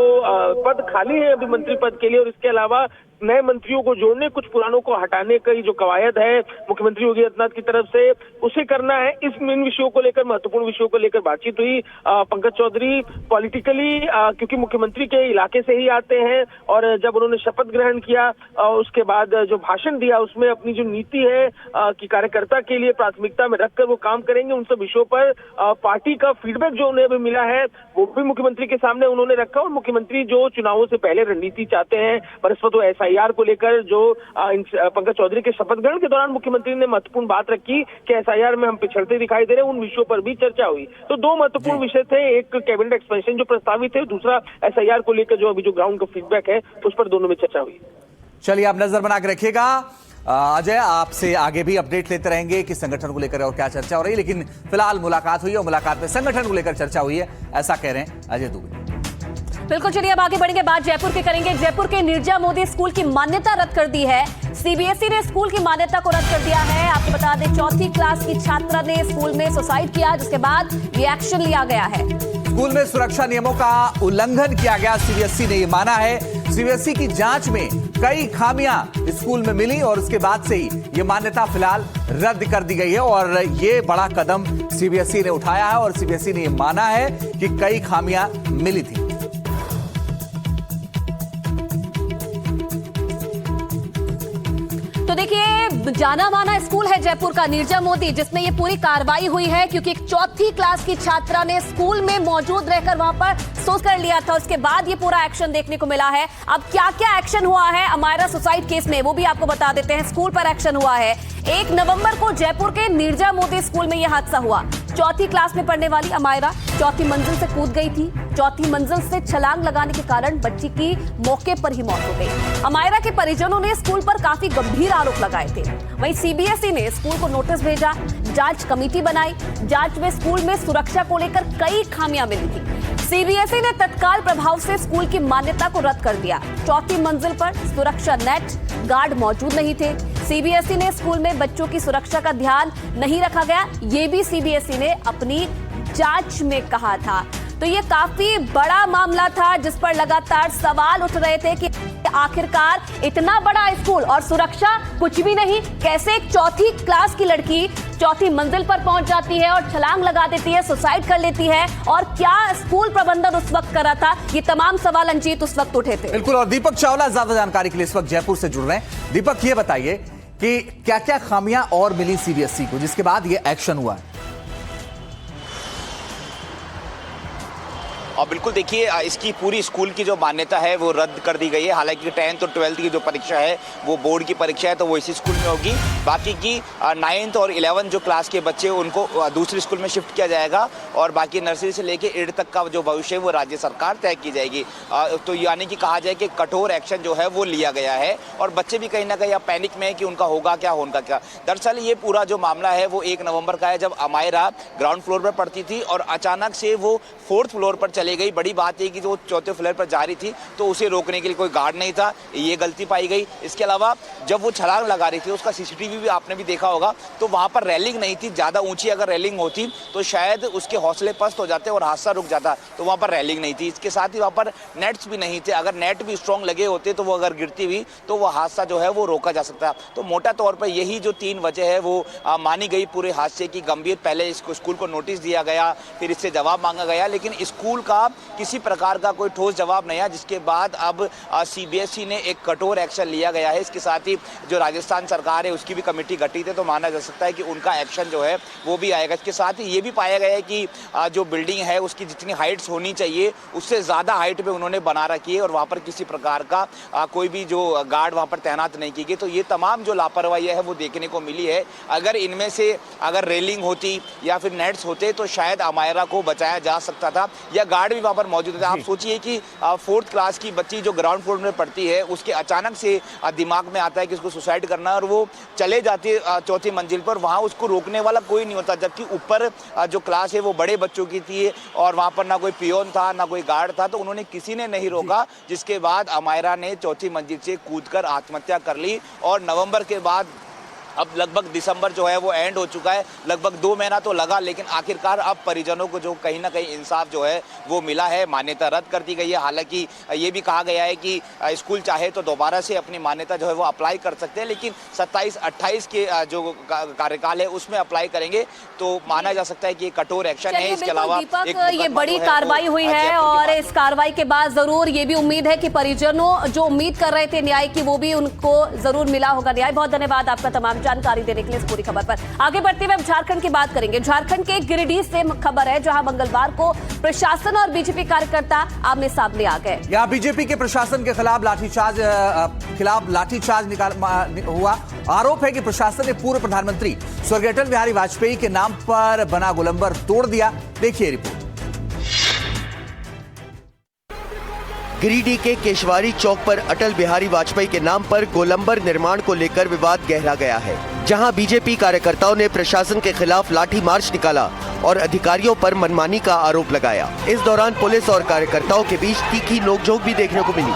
पद खाली है अभी मंत्री पद के लिए और इसके अलावा नए मंत्रियों को जोड़ने, कुछ पुरानों को हटाने की जो कवायद है मुख्यमंत्री योगी आदित्यनाथ की तरफ से, उसे करना है। इन विषयों को लेकर, महत्वपूर्ण विषयों को लेकर बातचीत हुई। पंकज चौधरी पॉलिटिकली क्योंकि मुख्यमंत्री के इलाके से ही आते हैं और जब उन्होंने शपथ ग्रहण किया उसके बाद जो भाषण दिया उसमें अपनी जो नीति है कि कार्यकर्ता के लिए प्राथमिकता में रखकर वो काम करेंगे, उन सब विषयों पर पार्टी का फीडबैक जो उन्हें अभी मिला है वो भी मुख्यमंत्री के सामने उन्होंने रखा। और मुख्यमंत्री जो चुनावों से पहले रणनीति चाहते हैं, परस्पर एसआईआर को लेकर जो पंकज चौधरी के शपथ ग्रहण के दौरान मुख्यमंत्री ने महत्वपूर्ण बात रखी कि एसआईआर में हम पिछड़ते दिखाई दे रहे हैं, उन विषयों पर भी चर्चा हुई। तो 2 महत्वपूर्ण विषय थे, एक कैबिनेट एक्सपेंशन जो प्रस्तावित है, दूसरा एसआईआर को लेकर जो अभी जो ग्राउंड का फीडबैक है उस पर दोनों में चर्चा हुई। चलिए, आप नजर बना के रखिएगा। अजय, आपसे आगे भी अपडेट लेते रहेंगे कि संगठन को लेकर और क्या चर्चा हो रही है, लेकिन फिलहाल मुलाकात हुई है और मुलाकात में संगठन को लेकर चर्चा हुई है, ऐसा कह रहे हैं अजय दुबे। बिल्कुल, चलिए अब आगे बढ़ेंगे, बात जयपुर के करेंगे। जयपुर के निर्जा मोदी स्कूल की मान्यता रद्द कर दी है। सीबीएसई ने स्कूल की मान्यता को रद्द कर दिया है। आपको बता दें, 4वीं क्लास की छात्रा ने स्कूल में सुसाइड किया, जिसके बाद ये एक्शन लिया गया है। स्कूल में सुरक्षा नियमों का उल्लंघन किया गया, सीबीएसई ने ये माना है। सीबीएसई की जांच में कई खामियां स्कूल में मिली और उसके बाद से ही ये मान्यता फिलहाल रद्द कर दी गई है और ये बड़ा कदम सीबीएसई ने उठाया है और सीबीएसई ने ये माना है कि कई खामियां मिली थी। तो देखिए, जाना माना स्कूल है जयपुर का निर्जा मोदी, जिसमें ये पूरी कार्रवाई हुई है क्योंकि एक 4वीं क्लास की छात्रा ने स्कूल में मौजूद रहकर वहां पर सुसाइड कर लिया था। उसके बाद ये पूरा एक्शन देखने को मिला है। अब क्या क्या एक्शन हुआ है अमायरा सुसाइड केस में, वो भी आपको बता देते हैं। स्कूल पर एक्शन हुआ है। 1 नवंबर को जयपुर के निर्जा मोदी स्कूल में यह हादसा हुआ। 4वीं क्लास में पढ़ने वाली अमायरा 4वीं मंजिल से कूद गई थी। 4वीं मंजिल से छलांग लगाने के कारण बच्ची की मौके पर ही मौत हो गई। अमायरा के परिजनों ने स्कूल पर काफी गंभीर आरोप लगाए थे। वहीं सीबीएसई ने स्कूल को नोटिस भेजा, जांच कमेटी बनाई। जांच में स्कूल में सुरक्षा को लेकर कई खामियां मिली थी। सीबीएसई ने तत्काल प्रभाव से स्कूल की मान्यता को रद्द कर दिया। 4वीं मंजिल पर सुरक्षा नेट, गार्ड मौजूद नहीं थे। सीबीएसई ने स्कूल में बच्चों की सुरक्षा का ध्यान नहीं रखा गया, ये भी सीबीएसई ने अपनी जांच में कहा था। तो ये काफी बड़ा मामला था जिस पर लगातार सवाल उठ रहे थे कि आखिरकार इतना बड़ा स्कूल और सुरक्षा कुछ भी नहीं, कैसे एक 4वीं क्लास की लड़की 4वीं मंजिल पर पहुंच जाती है और छलांग लगा देती है, सुसाइड कर लेती है, और क्या स्कूल प्रबंधन उस वक्त कर रहा था, ये तमाम सवाल अंजीत उस वक्त उठे थे। बिल्कुल, और दीपक चावला ज्यादा जानकारी के लिए इस वक्त जयपुर से जुड़ रहे हैं। दीपक, ये बताइए कि क्या क्या खामियां और मिली सीबीएसई को, जिसके बाद ये एक्शन हुआ है। और बिल्कुल देखिए, इसकी पूरी स्कूल की जो मान्यता है वो रद्द कर दी गई है। हालांकि 10th और 12th की जो परीक्षा है वो बोर्ड की परीक्षा है, तो वो इसी स्कूल में होगी। बाकी की 9th और 11th जो क्लास के बच्चे उनको दूसरी स्कूल में शिफ्ट किया जाएगा और बाकी नर्सरी से लेके 8th तक का जो भविष्य है वो राज्य सरकार तय की जाएगी। तो यानी कि कहा जाए कि कठोर एक्शन जो है वो लिया गया है और बच्चे भी कहीं ना कहीं अब पैनिक में है कि उनका होगा क्या, होगा क्या। दरअसल ये पूरा जो मामला है वो 1 नवंबर का है, जब अमायरा ग्राउंड फ्लोर पर पढ़ती थी और अचानक से वो 4th फ्लोर पर चली गई। बड़ी बात है कि जो 4थे फ्लोर पर जा रही थी तो उसे रोकने के लिए कोई गार्ड नहीं था, ये गलती पाई गई। इसके अलावा जब वो छलांग लगा रही थी उसका सीसीटीवी भी आपने भी देखा होगा, तो वहां पर रेलिंग नहीं थी। ज्यादा ऊंची अगर रेलिंग होती तो शायद उसके हौसले पस्त हो जाते और हादसा रुक जाता, तो वहां पर रेलिंग नहीं थी। इसके साथ ही वहां पर नेट्स भी नहीं थे। अगर नेट भी स्ट्रॉन्ग लगे होते तो वो अगर गिरती हुई तो वो हादसा जो है वो रोका जा सकता। तो मोटा तौर पर यही जो 3 वजह है वो मानी गई पूरे हादसे की गंभीर। पहले इसको स्कूल को नोटिस दिया गया, फिर इससे जवाब मांगा गया, लेकिन स्कूल का किसी प्रकार का कोई ठोस जवाब नहीं आया, जिसके बाद अब सीबीएसई ने एक कठोर एक्शन लिया गया है। इसके साथ ही जो राजस्थान सरकार है उसकी भी कमेटी गठित है, तो माना जा सकता है कि उनका एक्शन जो है वो भी आएगा। इसके साथ ही ये भी पाया गया है कि जो बिल्डिंग है उसकी जितनी हाइट्स होनी चाहिए उससे ज़्यादा हाइट पे उन्होंने बना रखी है और वहाँ पर किसी प्रकार का कोई भी जो गार्ड वहाँ पर तैनात नहीं की गई। तो ये तमाम जो लापरवाही है वो देखने को मिली है। अगर इनमें से अगर रेलिंग होती या फिर नेट्स होते तो शायद अमायरा को बचाया जा सकता था या गार्ड भी वहाँ पर मौजूद थे। आप सोचिए कि 4th क्लास की बच्ची जो ग्राउंड फ्लोर में पढ़ती है उसके अचानक से दिमाग में आता है कि उसको सुसाइड करना है और वो चले जाती है 4थी मंजिल पर, वहाँ उसको रोकने वाला कोई नहीं होता। जबकि ऊपर जो क्लास है वो बड़े बच्चों की थी और वहाँ पर ना कोई पियोन था ना कोई गार्ड था, तो उन्होंने किसी ने नहीं रोका, जिसके बाद अमायरा ने 4थी मंजिल से कूदकर आत्महत्या कर ली। और नवंबर के बाद अब लगभग दिसंबर जो है वो एंड हो चुका है, लगभग 2 महीना तो लगा, लेकिन आखिरकार अब परिजनों को जो कहीं ना कहीं इंसाफ जो है वो मिला है। मान्यता रद्द कर दी गई है। हालांकि ये भी कहा गया है कि स्कूल चाहे तो दोबारा से अपनी मान्यता जो है वो अप्लाई कर सकते हैं, लेकिन 27-28 के जो कार्यकाल है उसमें अप्लाई करेंगे, तो माना जा सकता है कि कठोर एक्शन है। इसके अलावा ये बड़ी कार्रवाई हुई है और इस कार्रवाई के बाद जरूर ये भी उम्मीद है कि परिजनों जो उम्मीद कर रहे थे न्याय की वो भी उनको जरूर मिला होगा न्याय। बहुत धन्यवाद आपका तमाम जानकारी देने के लिए इस पूरी खबर पर। आगे बढ़ते हुए हम झारखंड की बात करेंगे। झारखंड के गिरिडीह से खबर है जहां मंगलवार को प्रशासन और बीजेपी कार्यकर्ता आमने सामने आ गए। यहां बीजेपी के प्रशासन के खिलाफ लाठीचार्ज हुआ। आरोप है कि प्रशासन ने पूर्व प्रधानमंत्री स्वर्गीय अटल बिहारी वाजपेयी के नाम पर बना गोलंबर तोड़ दिया। देखिए रिपोर्ट। गिरिडीह के केशवारी चौक पर अटल बिहारी वाजपेयी के नाम पर गोलंबर निर्माण को लेकर विवाद गहरा गया है, जहां बीजेपी कार्यकर्ताओं ने प्रशासन के खिलाफ लाठी मार्च निकाला और अधिकारियों पर मनमानी का आरोप लगाया। इस दौरान पुलिस और कार्यकर्ताओं के बीच तीखी नोकझोंक भी देखने को मिली।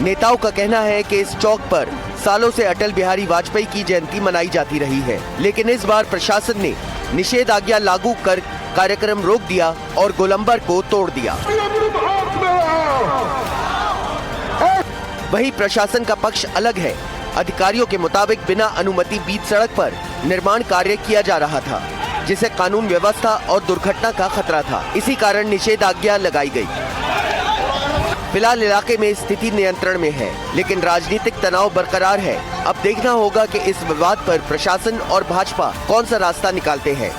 नेताओं का कहना है कि इस चौक पर सालों से अटल बिहारी वाजपेयी की जयंती मनाई जाती रही है, लेकिन इस बार प्रशासन ने निषेधाज्ञा लागू कर कार्यक्रम रोक दिया और गोलंबर को तोड़ दिया। वहीं प्रशासन का पक्ष अलग है। अधिकारियों के मुताबिक बिना अनुमति बीच सड़क पर निर्माण कार्य किया जा रहा था, जिसे कानून व्यवस्था और दुर्घटना का खतरा था। इसी कारण निषेधाज्ञा लगाई गई। फिलहाल इलाके में स्थिति नियंत्रण में है, लेकिन राजनीतिक तनाव बरकरार है। अब देखना होगा कि इस विवाद पर प्रशासन और भाजपा कौन सा रास्ता निकालते हैं।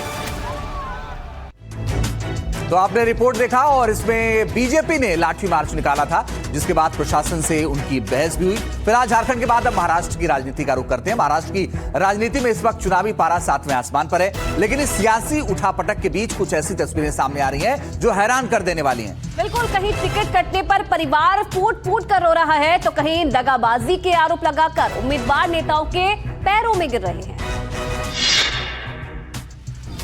तो आपने रिपोर्ट देखा और इसमें बीजेपी ने लाठी मार्च निकाला था, जिसके बाद प्रशासन से उनकी बहस भी हुई। फिलहाल झारखंड के बाद अब महाराष्ट्र की राजनीति का रुख करते हैं। महाराष्ट्र की राजनीति में इस वक्त चुनावी पारा 7वें आसमान पर है, लेकिन इस सियासी उठापटक के बीच कुछ ऐसी तस्वीरें सामने आ रही हैं जो हैरान कर देने वाली हैं। बिल्कुल, कहीं टिकट कटने पर परिवार फूट फूट कर रो रहा है तो कहीं दगाबाजी के आरोप लगाकर उम्मीदवार नेताओं के पैरों में गिर रहे हैं।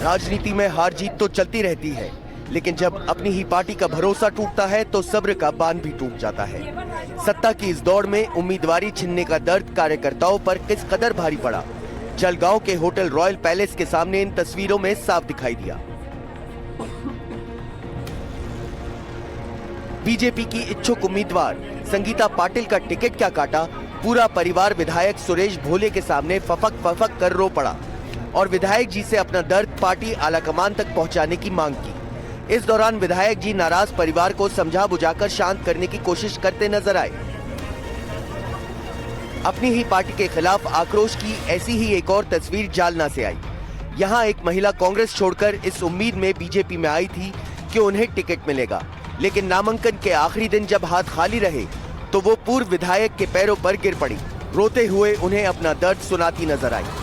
राजनीति में हार जीत तो चलती रहती है, लेकिन जब अपनी ही पार्टी का भरोसा टूटता है तो सब्र का बांध भी टूट जाता है। सत्ता की इस दौड़ में उम्मीदवारी छिनने का दर्द कार्यकर्ताओं पर किस कदर भारी पड़ा, जलगांव के होटल रॉयल पैलेस के सामने इन तस्वीरों में साफ दिखाई दिया। बीजेपी की इच्छुक उम्मीदवार संगीता पाटिल का टिकट क्या काटा, पूरा परिवार विधायक सुरेश भोले के सामने फफक कर रो पड़ा और विधायक जी से अपना दर्द पार्टी आलाकमान तक पहुंचाने की मांग की। इस दौरान विधायक जी नाराज परिवार को समझा बुझाकर शांत करने की कोशिश करते नजर आए। अपनी ही पार्टी के खिलाफ आक्रोश की ऐसी ही एक और तस्वीर जालना से आई। यहाँ एक महिला कांग्रेस छोड़कर इस उम्मीद में बीजेपी में आई थी कि उन्हें टिकट मिलेगा, लेकिन नामांकन के आखिरी दिन जब हाथ खाली रहे तो वो पूर्व विधायक के पैरों पर गिर पड़ी। रोते हुए उन्हें अपना दर्द सुनाती नजर आई।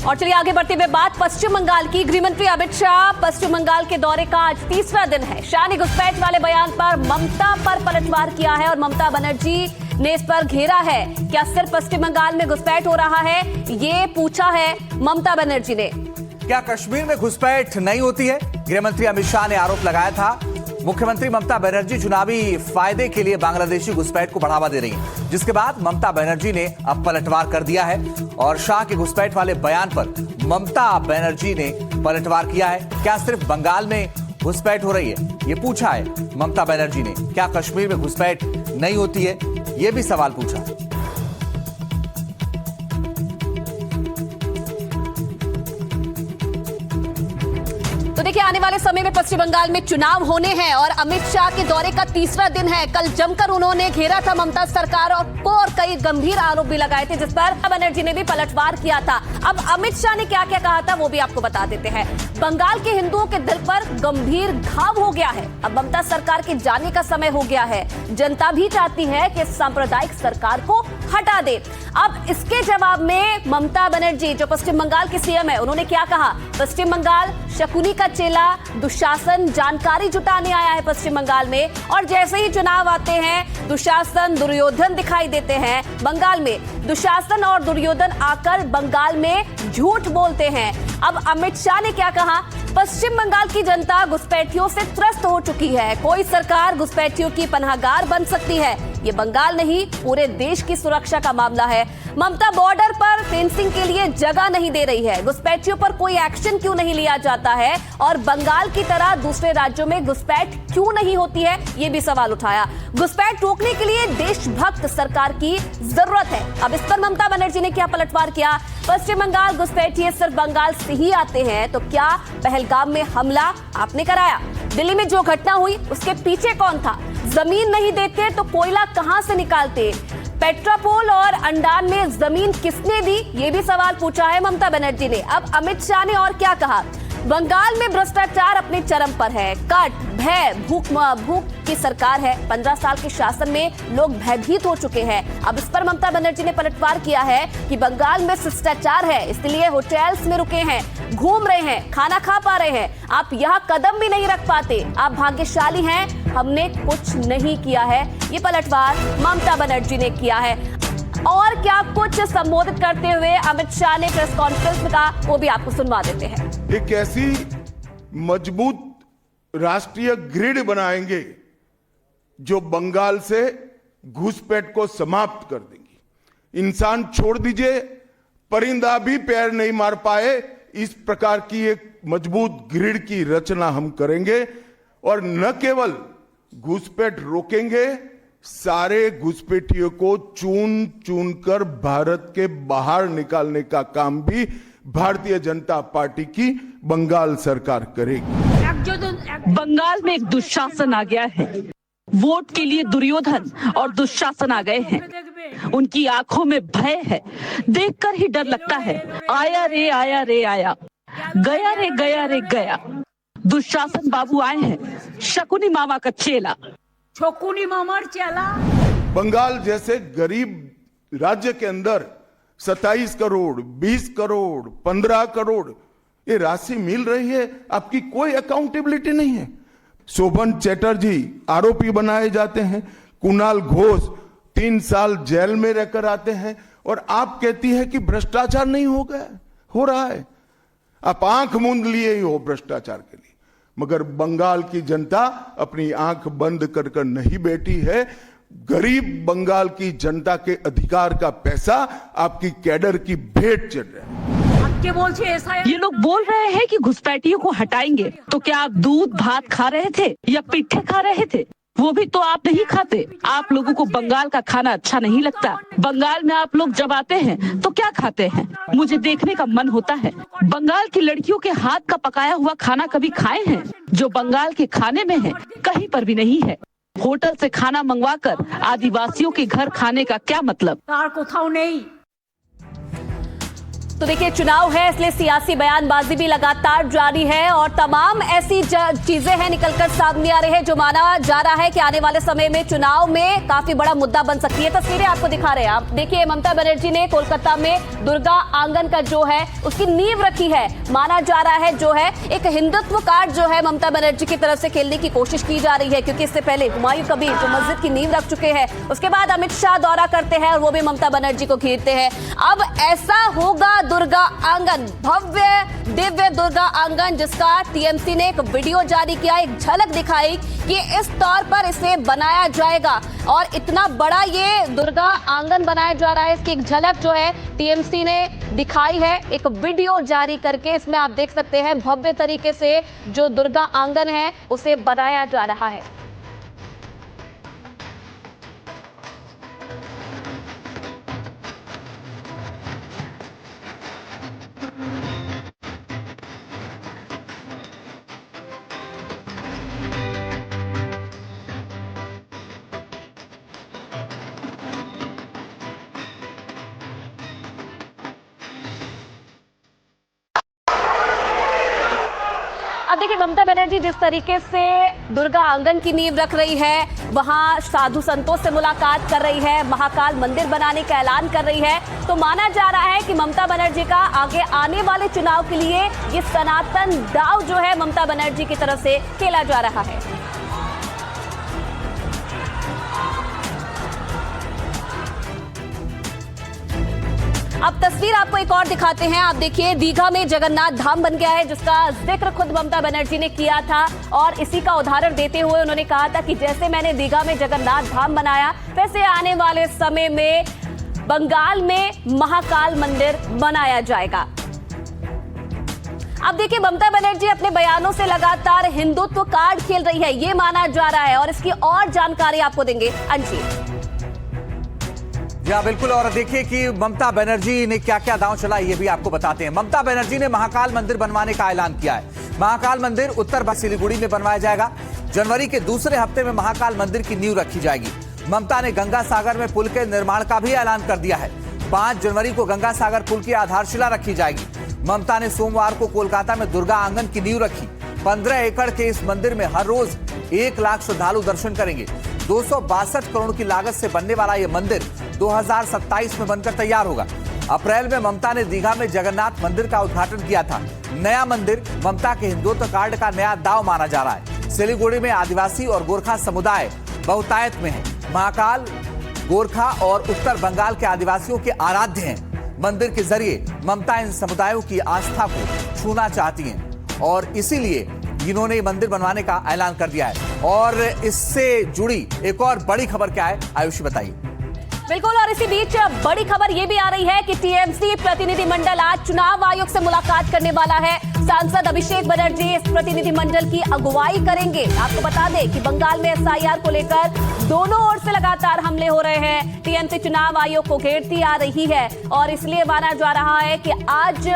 और चलिए आगे बढ़ते हुए बात पश्चिम बंगाल की। गृहमंत्री अमित शाह पश्चिम बंगाल के दौरे का आज तीसरा दिन है। शाह ने घुसपैठ वाले बयान पर ममता पर पलटवार किया है और ममता बनर्जी ने इस पर घेरा है। क्या सिर्फ पश्चिम बंगाल में घुसपैठ हो रहा है, ये पूछा है ममता बनर्जी ने। क्या कश्मीर में घुसपैठ नहीं होती है? गृहमंत्री अमित शाह ने आरोप लगाया था। मुख्यमंत्री ममता बनर्जी चुनावी फायदे के लिए बांग्लादेशी घुसपैठ को बढ़ावा दे रही हैं, जिसके बाद ममता बनर्जी ने अब पलटवार कर दिया है और शाह के घुसपैठ वाले बयान पर ममता बनर्जी ने पलटवार किया है। क्या सिर्फ बंगाल में घुसपैठ हो रही है, ये पूछा है ममता बनर्जी ने। क्या कश्मीर में घुसपैठ नहीं होती है, ये भी सवाल पूछा। तो देखिए आने वाले समय में पश्चिम बंगाल में चुनाव होने हैं और अमित शाह के दौरे का तीसरा दिन है। कल जमकर उन्होंने घेरा था ममता सरकार को और कई गंभीर आरोप भी लगाए थे, जिस पर बनर्जी ने भी पलटवार किया था। अब अमित शाह ने क्या क्या कहा था वो भी आपको बता देते हैं। बंगाल के हिंदुओं के दिल पर गंभीर घाव हो गया है। अब ममता सरकार के जाने का समय हो गया है। जनता भी चाहती है कि सांप्रदायिक सरकार को हटा दे। अब इसके जवाब में ममता बनर्जी जो पश्चिम बंगाल की सीएम है, उन्होंने क्या कहा। पश्चिम बंगाल शकुनी का चेला दुशासन जानकारी जुटाने आया है पश्चिम बंगाल में, और जैसे ही चुनाव आते हैं दुशासन दुर्योधन दिखाई देते हैं बंगाल में। दुशासन और दुर्योधन आकर बंगाल में झूठ बोलते हैं। अब अमित शाह ने क्या कहा। पश्चिम बंगाल की जनता घुसपैठियों से त्रस्त हो चुकी है। कोई सरकार घुसपैठियों की पनाहगार बन सकती है। ये बंगाल नहीं, पूरे देश की सुरक्षा का मामला है। ममता बॉर्डर पर फेंसिंग के लिए जगह नहीं दे रही है। घुसपैठियों पर कोई एक्शन क्यों नहीं लिया जाता है और बंगाल की तरह दूसरे राज्यों में घुसपैठ क्यों नहीं होती है, ये भी सवाल उठाया। घुसपैठ रोकने के लिए देशभक्त सरकार की जरूरत है। अब इस पर ममता बनर्जी ने क्या पलटवार किया। पश्चिम बंगाल घुसपैठिए सिर्फ बंगाल से ही आते हैं तो क्या पहलगाम में हमला आपने कराया? दिल्ली में जो घटना हुई उसके पीछे कौन था? जमीन नहीं देते तो कोयला कहां से निकालते? पेट्रापोल और अंडान में जमीन किसने दी, ये भी सवाल पूछा है ममता बनर्जी ने। अब अमित शाह ने और क्या कहा। बंगाल में भ्रष्टाचार अपने चरम पर है। कट भय भूख की सरकार है। 15 साल के शासन में लोग भयभीत हो चुके हैं। अब इस पर ममता बनर्जी ने पलटवार किया है कि बंगाल में शिष्टाचार है, इसलिए होटल्स में रुके हैं, घूम रहे हैं, खाना खा पा रहे हैं। आप यहाँ कदम भी नहीं रख पाते। आप भाग्यशाली हैं, हमने कुछ नहीं किया है। ये पलटवार ममता बनर्जी ने किया है। और क्या कुछ संबोधित करते हुए अमित शाह ने प्रेस कॉन्फ्रेंस में कहा, वो भी आपको सुनवा देते हैं। एक ऐसी मजबूत राष्ट्रीय ग्रिड बनाएंगे जो बंगाल से घुसपैठ को समाप्त कर देंगी। इंसान छोड़ दीजिए, परिंदा भी पैर नहीं मार पाए, इस प्रकार की एक मजबूत ग्रिड की रचना हम करेंगे। और न केवल घुसपैठ रोकेंगे, सारे घुसपैठियों को चुन चुन कर भारत के बाहर निकालने का काम भी भारतीय जनता पार्टी की बंगाल सरकार करेगी। बंगाल में एक दुशासन आ गया है। वोट के लिए दुर्योधन और दुशासन आ गए हैं। उनकी आंखों में भय है, देखकर ही डर लगता है। आया रे आया रे आया, गया रे गया रे गया। दुशासन बाबू आए हैं, शकुनी मामा का चेला। शकुनी मामार चेला। बंगाल जैसे गरीब राज्य के अंदर 27 करोड़, 20 करोड़, 15 करोड़ ये राशि मिल रही है, आपकी कोई अकाउंटेबिलिटी नहीं है। शोभन चैटर्जी आरोपी बनाए जाते हैं, कुणाल घोष 3 साल जेल में रहकर आते हैं, और आप कहती है कि भ्रष्टाचार नहीं हो गया, हो रहा है। आप आंख मूंद लिए ही हो भ्रष्टाचार के लिए, मगर बंगाल की जनता अपनी आंख बंद कर कर नहीं बैठी है। गरीब बंगाल की जनता के अधिकार का पैसा आपकी कैडर की भेंट चढ़ रहा है। ये लोग बोल रहे हैं कि घुसपैठियों को हटाएंगे, तो क्या आप दूध भात खा रहे थे या पिट्ठे खा रहे थे? वो भी तो आप नहीं खाते। आप लोगों को बंगाल का खाना अच्छा नहीं लगता। बंगाल में आप लोग जब आते हैं तो क्या खाते हैं? मुझे देखने का मन होता है। बंगाल की लड़कियों के हाथ का पकाया हुआ खाना कभी खाए हैं? जो बंगाल के खाने में है कहीं पर भी नहीं है। होटल से खाना मंगवाकर आदिवासियों के घर खाने का क्या मतलब? तार कोथाओ नहीं। तो देखिए, चुनाव है इसलिए सियासी बयानबाजी भी लगातार जारी है और तमाम ऐसी चीजें हैं निकलकर सामने आ रही है जो माना जा रहा है कि आने वाले समय में चुनाव में काफी बड़ा मुद्दा बन सकती है। तस्वीरें आपको दिखा रहे हैं। आप देखिए, ममता बनर्जी ने कोलकाता में दुर्गा आंगन का जो है उसकी नींव रखी है। माना जा रहा है जो है एक हिंदुत्व कार्ड जो है ममता बनर्जी की तरफ से खेलने की कोशिश की जा रही है, क्योंकि इससे पहले हुमायूं कबीर जो मस्जिद की नींव रख चुके हैं, उसके बाद अमित शाह दौरा करते हैं और वो भी ममता बनर्जी को घेरते हैं। अब ऐसा होगा दुर्गा आंगन, भव्य दिव्य दुर्गा आंगन, जिसका टीएमसी ने एक वीडियो जारी किया, एक झलक दिखाई कि इस तौर पर इसे बनाया जाएगा और इतना बड़ा ये दुर्गा आंगन बनाया जा रहा है। इसकी एक झलक जो है टीएमसी ने दिखाई है एक वीडियो जारी करके। इसमें आप देख सकते हैं भव्य तरीके से जो दुर्गा आंगन है उसे बनाया जा रहा है। अब देखिए, ममता बनर्जी जिस तरीके से दुर्गा आंगन की नींव रख रही है, वहां साधु संतों से मुलाकात कर रही है, महाकाल मंदिर बनाने का ऐलान कर रही है, तो माना जा रहा है कि ममता बनर्जी का आगे आने वाले चुनाव के लिए ये सनातन दाव जो है ममता बनर्जी की तरफ से खेला जा रहा है। अब तस्वीर आपको एक और दिखाते हैं। आप देखिए, दीघा में जगन्नाथ धाम बन गया है, जिसका जिक्र खुद ममता बनर्जी ने किया था और इसी का उदाहरण देते हुए उन्होंने कहा था कि जैसे मैंने दीघा में जगन्नाथ धाम बनाया, वैसे आने वाले समय में बंगाल में महाकाल मंदिर बनाया जाएगा। अब देखिए, ममता बनर्जी अपने बयानों से लगातार हिंदुत्व कार्ड खेल रही है, ये माना जा रहा है और इसकी और जानकारी आपको देंगे अंजी। जी हाँ, बिल्कुल। और देखिए कि ममता बनर्जी ने क्या क्या दांव चला, ये भी आपको बताते हैं। ममता बनर्जी ने महाकाल मंदिर बनवाने का ऐलान किया है। महाकाल मंदिर उत्तर सिलीगुड़ी में बनवाया जाएगा। जनवरी के दूसरे हफ्ते में महाकाल मंदिर की नींव रखी जाएगी। ममता ने गंगा सागर में पुल के निर्माण का भी ऐलान कर दिया है। 5 जनवरी को गंगा सागर पुल की आधारशिला रखी जाएगी। ममता ने सोमवार को कोलकाता में दुर्गा आंगन की नींव रखी। 15 एकड़ के इस मंदिर में हर रोज 1 लाख श्रद्धालु दर्शन करेंगे। 262 करोड़ की लागत से बनने वाला यह मंदिर 2027 में बनकर तैयार होगा। अप्रैल में ममता ने दीघा में जगन्नाथ मंदिर का उद्घाटन किया था। नया मंदिर ममता के हिंदुत्व कार्ड का नया दाव माना जा रहा है। सिलीगुड़ी में आदिवासी और गोरखा समुदाय बहुतायत में है। महाकाल गोरखा और उत्तर बंगाल के आदिवासियों के आराध्य हैं। मंदिर के जरिए ममता इन समुदायों की आस्था को छूना चाहती हैं और इसीलिए इन्होंने मंदिर बनवाने का ऐलान कर दिया है। और इससे जुड़ी एक और बड़ी खबर क्या है, आयुषी बताइए। बिल्कुल, और इसी बीच बड़ी खबर ये भी आ रही है कि टीएमसी प्रतिनिधिमंडल आज चुनाव आयोग से मुलाकात करने वाला है। सांसद अभिषेक बनर्जी इस प्रतिनिधिमंडल की अगुवाई करेंगे। आपको बता दें कि बंगाल में एसआईआर को लेकर दोनों ओर से लगातार हमले हो रहे हैं। टीएमसी चुनाव आयोग को घेरती आ रही है और इसलिए माना जा रहा है कि आज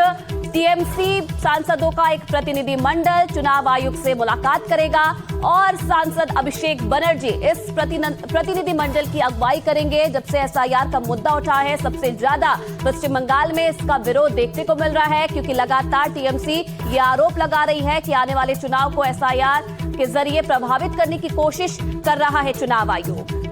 टीएमसी सांसदों का एक प्रतिनिधिमंडल चुनाव आयोग से मुलाकात करेगा और सांसद अभिषेक बनर्जी इस प्रतिनिधिमंडल की अगुवाई करेंगे। जब से एसआईआर का मुद्दा उठा है, सबसे ज्यादा पश्चिम बंगाल में इसका विरोध देखने को मिल रहा है, क्योंकि लगातार टीएमसी ये आरोप लगा रही है कि आने वाले चुनाव को एसआईआर के जरिए प्रभावित करने की कोशिश कर रहा है चुनाव आयोग।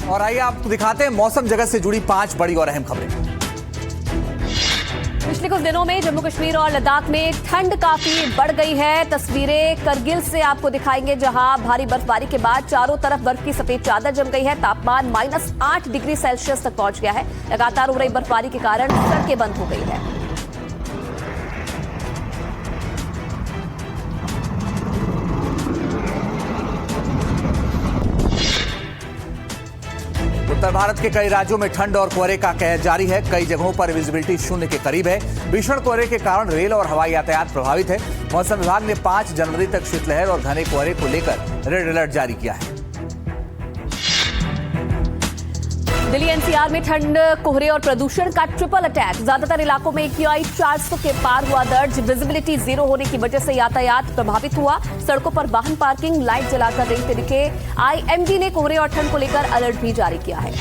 और आइए आपको दिखाते हैं मौसम जगत से जुड़ी 5 बड़ी और अहम खबरें। पिछले कुछ दिनों में जम्मू कश्मीर और लद्दाख में ठंड काफी बढ़ गई है। तस्वीरें करगिल से आपको दिखाएंगे, जहां भारी बर्फबारी के बाद चारों तरफ बर्फ की सफेद चादर जम गई है। तापमान -8 डिग्री सेल्सियस तक पहुंच गया है। लगातार हो रही बर्फबारी के कारण सड़कें बंद हो गई है। उत्तर भारत के कई राज्यों में ठंड और कोहरे का कहर जारी है। कई जगहों पर विजिबिलिटी शून्य के करीब है। भीषण कोहरे के कारण रेल और हवाई यातायात प्रभावित है। मौसम विभाग ने 5 जनवरी तक शीतलहर और घने कोहरे को लेकर रेड अलर्ट जारी किया है। दिल्ली एनसीआर में ठंड, कोहरे और प्रदूषण का ट्रिपल अटैक। ज्यादातर इलाकों में AQI 400 के पार हुआ दर्ज। विजिबिलिटी 0 होने की वजह से यातायात प्रभावित हुआ। सड़कों पर वाहन पार्किंग, लाइट जलाकर रेंगते दिखे। IMD ने कोहरे और ठंड को लेकर अलर्ट भी जारी किया है।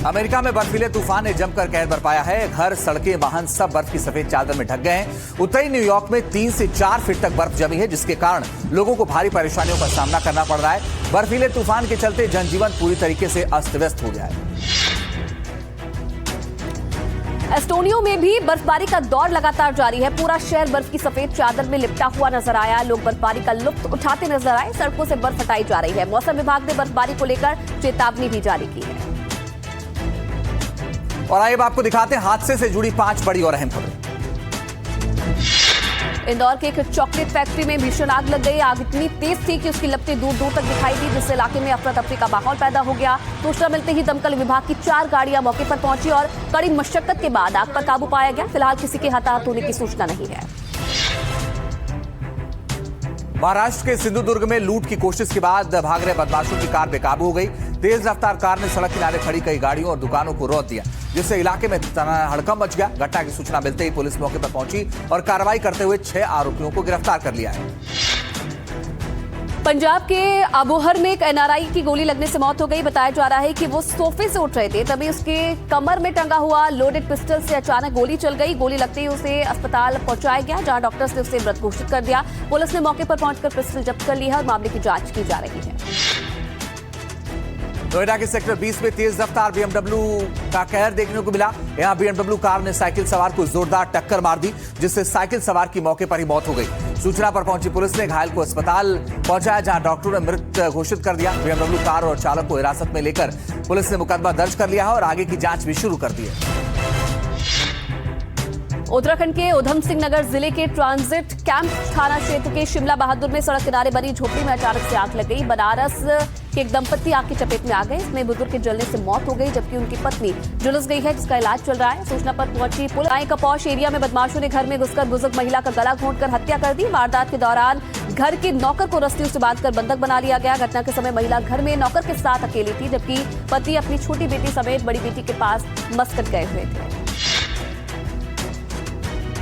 अमेरिका में बर्फीले तूफान ने जमकर कहर बरपाया है। घर, सड़कें, वाहन सब बर्फ की सफेद चादर में ढक गए हैं। उत्तरी न्यूयॉर्क में 3 से 4 फीट तक बर्फ जमी है, जिसके कारण लोगों को भारी परेशानियों का सामना करना पड़ रहा है। बर्फीले तूफान के चलते जनजीवन पूरी तरीके से अस्त व्यस्त हो गया है। एस्टोनिया में भी बर्फबारी का दौर लगातार जारी है। पूरा शहर बर्फ की सफेद चादर में लिपटा हुआ नजर आया। लोग बर्फबारी का लुत्फ उठाते नजर आए। सड़कों से बर्फ हटाई जा रही है। मौसम विभाग ने बर्फबारी को लेकर चेतावनी भी जारी की है। और आइए अब आपको दिखाते हैं हादसे से जुड़ी 5 बड़ी और अहम खबरें। इंदौर के एक चॉकलेट फैक्ट्री में भीषण आग लग गई। आग इतनी तेज थी कि उसकी लपटें दूर दूर तक दिखाई दी, जिससे इलाके में अफरा तफरी का माहौल पैदा हो गया। सूचना मिलते ही दमकल विभाग की 4 गाड़ियां मौके पर पहुंची और कड़ी मशक्कत के बाद आग पर काबू पाया गया। फिलहाल किसी के हताहत होने की सूचना नहीं है। महाराष्ट्र के सिंधुदुर्ग में लूट की कोशिश के बाद भाग रहे बदमाशों की कार बेकाबू हो गई। तेज रफ्तार कार ने सड़क किनारे खड़ी कई गाड़ियों और दुकानों को रौंद दिया, जिससे इलाके में हड़कंप मच गया। घटना की सूचना मिलते ही पुलिस मौके पर पहुंची और कार्रवाई करते हुए 6 आरोपियों को गिरफ्तार कर लिया है। पंजाब के अबोहर में एक NRI की गोली लगने से मौत हो गई। बताया जा रहा है कि वो सोफे से उठ रहे थे, तभी उसके कमर में टंगा हुआ लोडेड पिस्टल से अचानक गोली चल गई। गोली लगते ही उसे अस्पताल पहुंचाया गया, जहां डॉक्टर्स ने उसे मृत घोषित कर दिया। पुलिस ने मौके पर पहुंचकर पिस्टल जब्त कर ली है और मामले की जांच की जा रही है। नोएडा के सेक्टर 20 में तेज रफ्तार BMW का कहर देखने को मिला। यहां BMW कार ने साइकिल सवार को जोरदार टक्कर मार दी, जिससे साइकिल सवार की मौके पर ही मौत हो गई। सूचना पर पहुंची पुलिस ने घायल को अस्पताल पहुंचाया, जहां डॉक्टरों ने मृत घोषित कर दिया। BMW कार और चालक को हिरासत में लेकर पुलिस ने मुकदमा दर्ज कर लिया है और आगे की जांच भी शुरू कर दी है। उत्तराखंड के उधम सिंह नगर जिले के ट्रांजिट कैंप थाना क्षेत्र के शिमला बहादुर में सड़क किनारे बनी झोपड़ी में अचानक से आग लग गई। बनारस के एक दंपत्ति आग की चपेट में आ गए। इसमें बुजुर्ग के जलने से मौत हो गई, जबकि उनकी पत्नी झुलस गई है, जिसका इलाज चल रहा है। सूचना पर पहुंची पुलिस। राय का पौष एरिया में बदमाशों ने घर में घुसकर बुजुर्ग महिला का गला घोंटकर हत्या कर दी। वारदात के दौरान घर के नौकर को रस्सियों से बांधकर बंधक बना लिया गया। घटना के समय महिला घर में नौकर के साथ अकेली थी, जबकि पति अपनी छोटी बेटी समेत बड़ी बेटी के पास मस्कट गए हुए थे।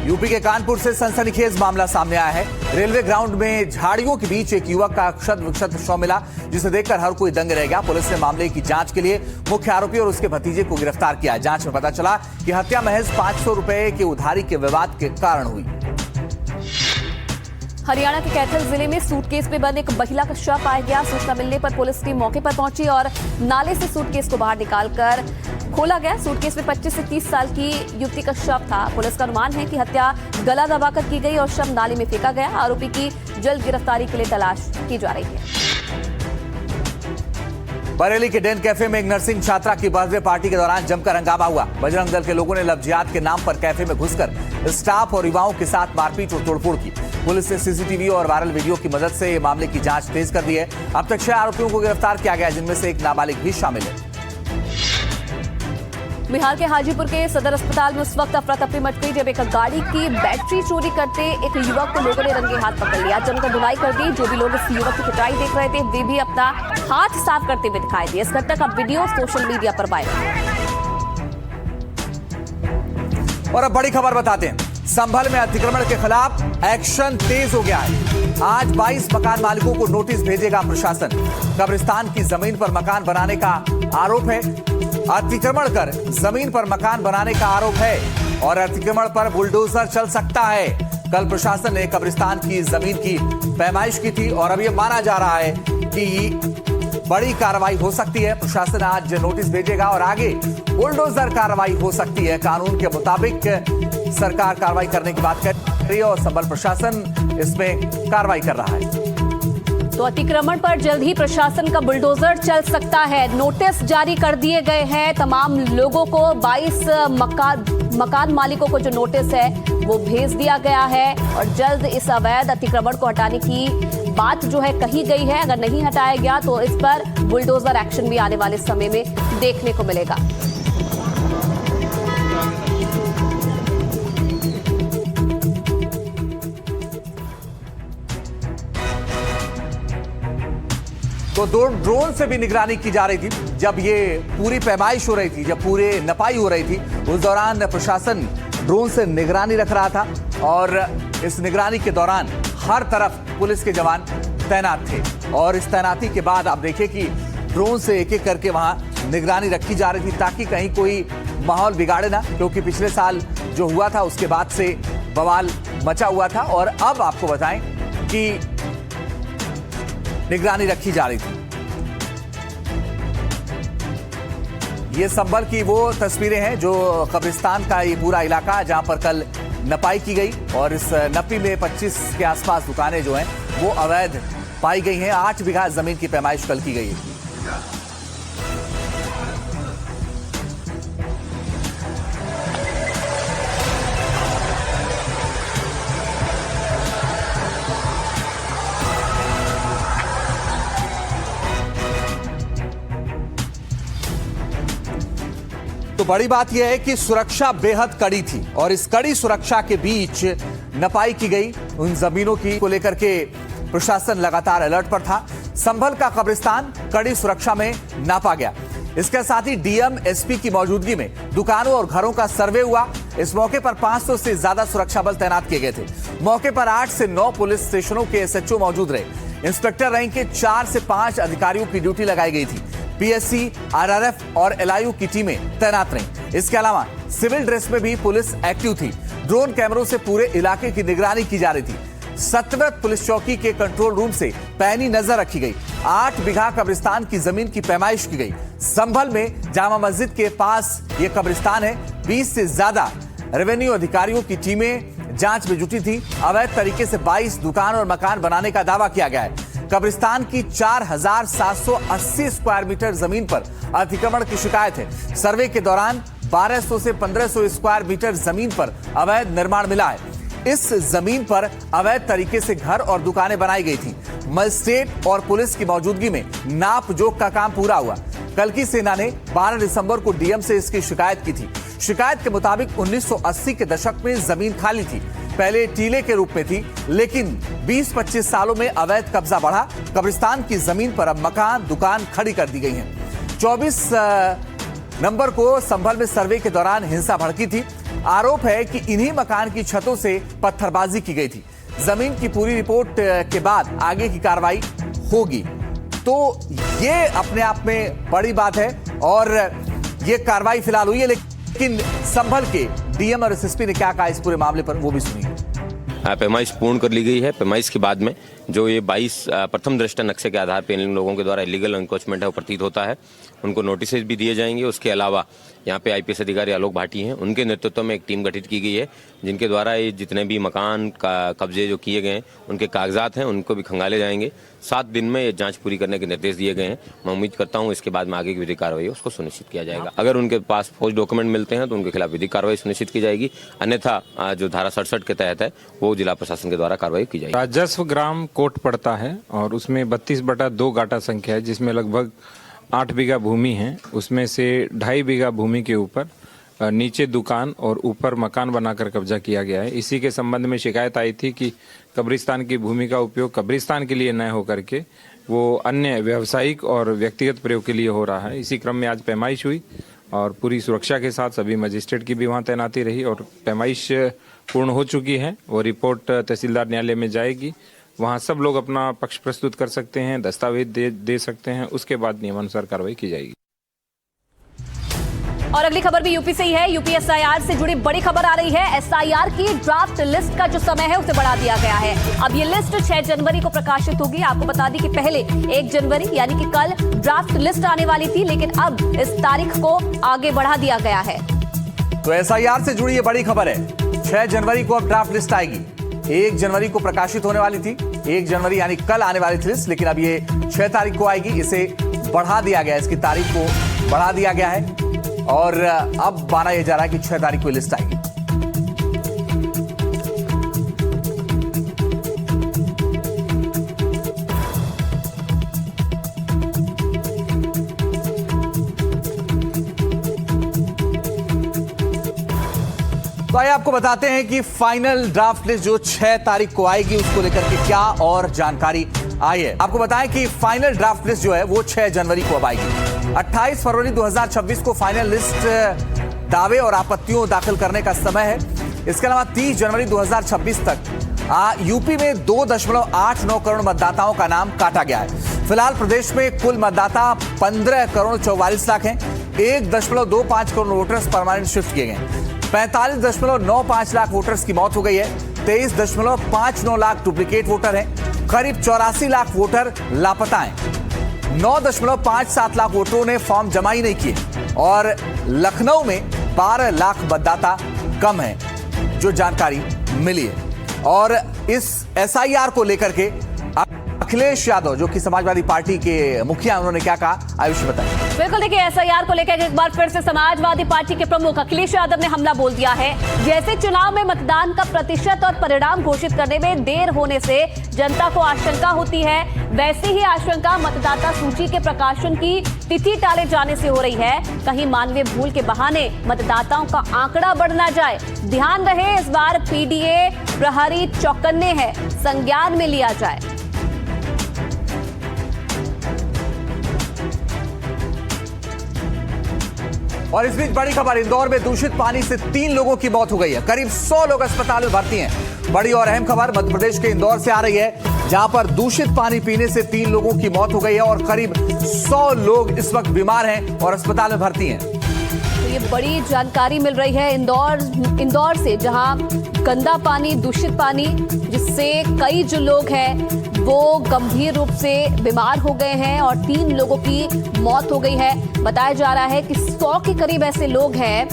यूपी के कानपुर से सनसनीखेज मामला सामने आया है। रेलवे ग्राउंड में झाड़ियों के बीच एक युवक का क्षत विक्षत शव मिला, जिसे देखकर हर कोई दंग रह गया। पुलिस ने मामले की जांच के लिए मुख्य आरोपी और उसके भतीजे को गिरफ्तार किया। जांच में पता चला कि हत्या महज 500 रुपए की उधारी के विवाद के कारण हुई। हरियाणा के कैथल जिले में सूटकेस में बंद एक महिला का शव पाया गया। सूचना मिलने पर पुलिस टीम मौके पर पहुंची और नाले से सूटकेस को बाहर निकालकर खोला गया। सूटकेस में 25 से 30 साल की युवती का शव था। पुलिस का अनुमान है कि हत्या गला दबाकर की गई और शव नाले में फेंका गया। आरोपी की जल्द गिरफ्तारी के लिए तलाश की जा रही है। बरेली के डेन कैफे में एक नर्सिंग छात्रा की बर्थडे पार्टी के दौरान जमकर हंगामा हुआ। बजरंग दल के लोगों ने लव जिहाद के नाम पर कैफे में घुसकर स्टाफ और युवाओं के साथ मारपीट और तोड़फोड़ की। पुलिस ने CCTV और वायरल वीडियो की मदद से मामले की जांच तेज कर दी है। अब तक 6 आरोपियों को गिरफ्तार किया गया, जिनमें से एक नाबालिग भी शामिल है। बिहार के हाजीपुर के सदर अस्पताल में उस वक्त अफरा तफरी मच गई जब एक गाड़ी की बैटरी चोरी करते एक युवक को लोगों ने रंगे हाथ पकड़ लिया। जमकर धुनाई कर दी। जो भी लोग इस युवक की पिटाई देख रहे थे, वे भी अपना हाथ साफ करते हुए दिखाई दिए। इस घटना का वीडियो सोशल मीडिया पर वायरल है। और अब बड़ी खबर बताते हैं। संभल में अतिक्रमण के खिलाफ एक्शन तेज हो गया है। आज 22 मकान मालिकों को नोटिस भेजेगा प्रशासन। कब्रिस्तान की जमीन पर मकान बनाने का आरोप है। अतिक्रमण कर जमीन पर मकान बनाने का आरोप है और अतिक्रमण पर बुलडोजर चल सकता है। कल प्रशासन ने कब्रिस्तान की जमीन की पैमाइश की थी और अब यह माना जा रहा है कि बड़ी कार्रवाई हो सकती है। प्रशासन आज नोटिस भेजेगा और आगे बुलडोजर कार्रवाई हो सकती है। कानून के मुताबिक सरकार कार्रवाई करने की बात कर रही है और संभल प्रशासन इसमें कार्रवाई कर रहा है। तो अतिक्रमण पर जल्द ही प्रशासन का बुलडोजर चल सकता है। नोटिस जारी कर दिए गए हैं तमाम लोगों को। 22 मकान मालिकों को जो नोटिस है वो भेज दिया गया है और जल्द इस अवैध अतिक्रमण को हटाने की बात जो है कही गई है, अगर नहीं हटाया गया तो इस पर बुलडोजर एक्शन भी आने वाले समय में देखने को मिलेगा। तो ड्रोन से भी निगरानी की जा रही थी। जब ये पूरी पैमाइश हो रही थी, जब पूरे नपाई हो रही थी, उस दौरान प्रशासन ड्रोन से निगरानी रख रहा था और इस निगरानी के दौरान हर तरफ पुलिस के जवान तैनात थे। और इस तैनाती के बाद आप देखिए कि ड्रोन से एक एक करके वहां निगरानी रखी जा रही थी ताकि कहीं कोई माहौल बिगाड़े ना, क्योंकि पिछले साल जो हुआ था उसके बाद से बवाल मचा हुआ था। और अब आपको बताएं कि निगरानी रखी जा रही थी। ये संभल की वो तस्वीरें हैं जो कब्रिस्तान का ये पूरा इलाका जहां पर कल नपाई की गई और इस नपी में 25 के आसपास दुकानें जो हैं वो अवैध पाई गई हैं। 8 बीघा जमीन की पैमाइश कल की गई है। तो बड़ी बात यह है कि सुरक्षा बेहद कड़ी थी और इस कड़ी सुरक्षा के बीच नपाई की गई उन जमीनों को लेकर के प्रशासन लगातार अलर्ट पर था। संभल का कब्रिस्तान कड़ी सुरक्षा में नापा गया। इसके साथ ही डीएम एसपी की मौजूदगी में दुकानों और घरों का सर्वे हुआ। इस मौके पर 500 से ज्यादा सुरक्षा बल तैनात किए गए थे। मौके पर 8 से 9 पुलिस स्टेशनों के एसएचओ मौजूद रहे। इंस्पेक्टर रैंक के 4 से 5 अधिकारियों की ड्यूटी लगाई गई थी। पीएससी, आरआरएफ और एलआईयू की टीमें तैनात रहीं। इसके अलावा सिविल ड्रेस में भी पुलिस एक्टिव थी। ड्रोन कैमरों से पूरे इलाके की निगरानी की जा रही थी। सतवत पुलिस चौकी के कंट्रोल रूम से पैनी नजर रखी गई। 8 बीघा कब्रिस्तान की जमीन की पैमाइश की गई। संभल में जामा मस्जिद के पास ये कब्रिस्तान है। 20 से ज्यादा रेवेन्यू अधिकारियों की टीमें जांच में जुटी थी। अवैध तरीके से 22 दुकान और मकान बनाने का दावा किया गया है। कब्रिस्तान की 4780 स्क्वायर मीटर जमीन पर अतिक्रमण की शिकायत है। सर्वे के दौरान 1200 से 1500 स्क्वायर मीटर जमीन पर अवैध निर्माण मिला है। इस जमीन पर अवैध तरीके से घर और दुकानें बनाई गई थी। मजिस्ट्रेट और पुलिस की मौजूदगी में नाप जोख का काम पूरा हुआ। कल की सेना ने 12 दिसंबर को डीएम से इसकी शिकायत की थी। शिकायत के मुताबिक 1980 के दशक में जमीन खाली थी। पहले टीले के रूप में थी, लेकिन 20-25 सालों में अवैध कब्जा बढ़ा। कब्रिस्तान की जमीन पर अब मकान, दुकान खड़ी कर दी गई हैं। 24 नंबर को संभल में सर्वे के दौरान हिंसा भड़की थी। आरोप है कि इन्हीं मकान की छतों से पत्थरबाजी की गई थी। जमीन की पूरी रिपोर्ट के बाद आगे की कार्रवाई होगी। तो ये अपने आप में बड़ी बात है और ये कार्रवाई फिलहाल हुई है। लेकिन संभल के डीएम और एसएसपी ने क्या कहा इस पूरे मामले पर, वो भी सुनिए। पैमाइश पूर्ण कर ली गई है। पैमाइश के बाद में जो ये 22 प्रथम दृष्टा नक्शे के आधार पर इन लोगों के द्वारा इलीगल एनक्रोचमेंट है वो प्रतीत होता है, उनको नोटिस भी दिए जाएंगे। उसके अलावा यहाँ पे आईपीएस अधिकारी आलोक भाटी हैं, उनके नेतृत्व में एक टीम गठित की गई है जिनके द्वारा ये जितने भी मकान का कब्जे जो किए गए हैं उनके कागजात हैं उनको भी खंगाले जाएंगे। 7 दिन में ये जांच पूरी करने के निर्देश दिए गए हैं। मैं उम्मीद करता हूँ इसके बाद में आगे की विधिक कार्रवाई है उसको सुनिश्चित किया जाएगा। अगर उनके पास फौज डॉक्यूमेंट मिलते हैं तो उनके खिलाफ विधिक कार्रवाई सुनिश्चित की जाएगी, अन्यथा जो धारा 67 के तहत है वो जिला प्रशासन के द्वारा कार्रवाई की जाएगी। राजस्व ग्राम कोट पड़ता है और उसमें 32/2 गाटा संख्या है, जिसमें लगभग 8 बीघा भूमि है। उसमें से 2.5 बीघा भूमि के ऊपर नीचे दुकान और ऊपर मकान बनाकर कब्जा किया गया है। इसी के संबंध में शिकायत आई थी कि कब्रिस्तान की भूमि का उपयोग कब्रिस्तान के लिए न होकर के वो अन्य व्यावसायिक और व्यक्तिगत प्रयोग के लिए हो रहा है। इसी क्रम में आज पैमाइश हुई और पूरी सुरक्षा के साथ सभी मजिस्ट्रेट की भी वहाँ तैनाती रही और पैमाइश पूर्ण हो चुकी है। वो रिपोर्ट तहसीलदार न्यायालय में जाएगी। वहाँ सब लोग अपना पक्ष प्रस्तुत कर सकते हैं, दस्तावेज दे सकते हैं। उसके बाद नियमानुसार कार्रवाई की जाएगी। और अगली खबर भी यूपी से ही है। यूपी एसआईआर से जुड़ी बड़ी खबर आ रही है। एसआईआर की ड्राफ्ट लिस्ट का जो समय है उसे बढ़ा दिया गया है। अब ये लिस्ट 6 जनवरी को प्रकाशित होगी। आपको बता दी कि पहले 1 जनवरी यानी कि कल ड्राफ्ट लिस्ट आने वाली थी, लेकिन अब इस तारीख को आगे बढ़ा दिया गया है। तो एसआईआर से जुड़ी ये बड़ी खबर है। 6 जनवरी को अब ड्राफ्ट लिस्ट आएगी। 1 जनवरी को प्रकाशित होने वाली थी, 1 जनवरी यानी कल आने वाली थी लिस्ट, लेकिन अब ये 6 तारीख को आएगी। इसे बढ़ा दिया गया है, इसकी तारीख को बढ़ा दिया गया है और अब माना यह जा रहा है कि 6 तारीख को लिस्ट आएगी। तो आइए आपको बताते हैं कि फाइनल ड्राफ्ट लिस्ट जो 6 तारीख को आएगी उसको लेकर के क्या और जानकारी आई है। आपको बताएं कि फाइनल ड्राफ्ट लिस्ट जो है वो 6 जनवरी को अब आएगी। 28 फरवरी 2026 को फाइनल लिस्ट दावे और आपत्तियों दाखिल करने का समय है। इसके अलावा 30 जनवरी 2026 तक यूपी में 2.89 करोड़ मतदाताओं का नाम काटा गया है। फिलहाल प्रदेश में कुल मतदाता 15 करोड़ 44 लाख हैं। 1.25 करोड़ वोटर्स परमानेंट शिफ्ट किए गए। 45.95 लाख वोटर्स की मौत हो गई है। 23.59 लाख डुप्लीकेट वोटर हैं। करीब 84 लाख वोटर लापता हैं। 9.57 लाख वोटरों ने फॉर्म जमा ही नहीं किए और लखनऊ में 12 लाख मतदाता कम है, जो जानकारी मिली है। और इस एसआईआर को लेकर के अखिलेश यादव जो कि समाजवादी पार्टी के मुखिया, उन्होंने क्या कहा, आयुष बताएं। बिल्कुल, देखिए एसआईआर को लेकर एक बार फिर से समाजवादी पार्टी के प्रमुख अखिलेश यादव ने हमला बोल दिया है। जैसे चुनाव में मतदान का प्रतिशत और परिणाम घोषित करने में देर होने से जनता को आशंका होती है, वैसे ही आशंका मतदाता सूची के प्रकाशन की तिथि टाले जाने से हो रही है। कहीं मानवीय भूल के बहाने मतदाताओं का आंकड़ा बढ़ ना जाए। ध्यान रहे, इस बार पीडीए प्रहरी चौकन्ने हैं, संज्ञान में लिया जाए। और इस बीच बड़ी खबर, इंदौर में दूषित पानी से 3 लोगों की मौत हो गई है। करीब 100 लोग अस्पताल में भर्ती हैं। बड़ी और अहम खबर मध्य प्रदेश के इंदौर से आ रही है, जहां पर दूषित पानी पीने से 3 लोगों की मौत हो गई है और करीब 100 लोग इस वक्त बीमार हैं और अस्पताल में भर्ती हैं। तो ये बड़ी जानकारी मिल रही है इंदौर से, जहां गंदा पानी, दूषित पानी, जिससे कई जो लोग हैं वो गंभीर रूप से बीमार हो गए हैं और 3 लोगों की मौत हो गई है। बताया जा रहा है कि 100 के करीब ऐसे लोग हैं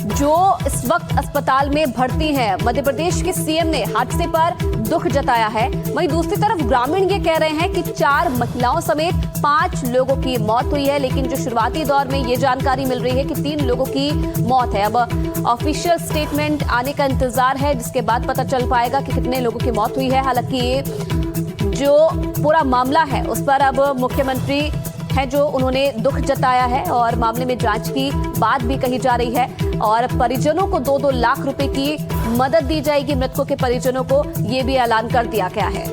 जो इस वक्त अस्पताल में भर्ती हैं। मध्य प्रदेश के सीएम ने हादसे पर दुख जताया है। वहीं दूसरी तरफ ग्रामीण ये कह रहे हैं कि 4 महिलाओं समेत 5 लोगों की मौत हुई है, लेकिन जो शुरुआती दौर में ये जानकारी मिल रही है कि 3 लोगों की मौत है। अब ऑफिशियल स्टेटमेंट आने का इंतजार है, जिसके बाद पता चल पाएगा कि कितने लोगों की मौत हुई है। हालांकि जो पूरा मामला है उस पर अब मुख्यमंत्री है जो उन्होंने दुख जताया है और मामले में जांच की बात भी कही जा रही है और परिजनों को 2-2 लाख रुपए की मदद दी जाएगी। मृतकों के परिजनों को ये भी ऐलान कर दिया गया है।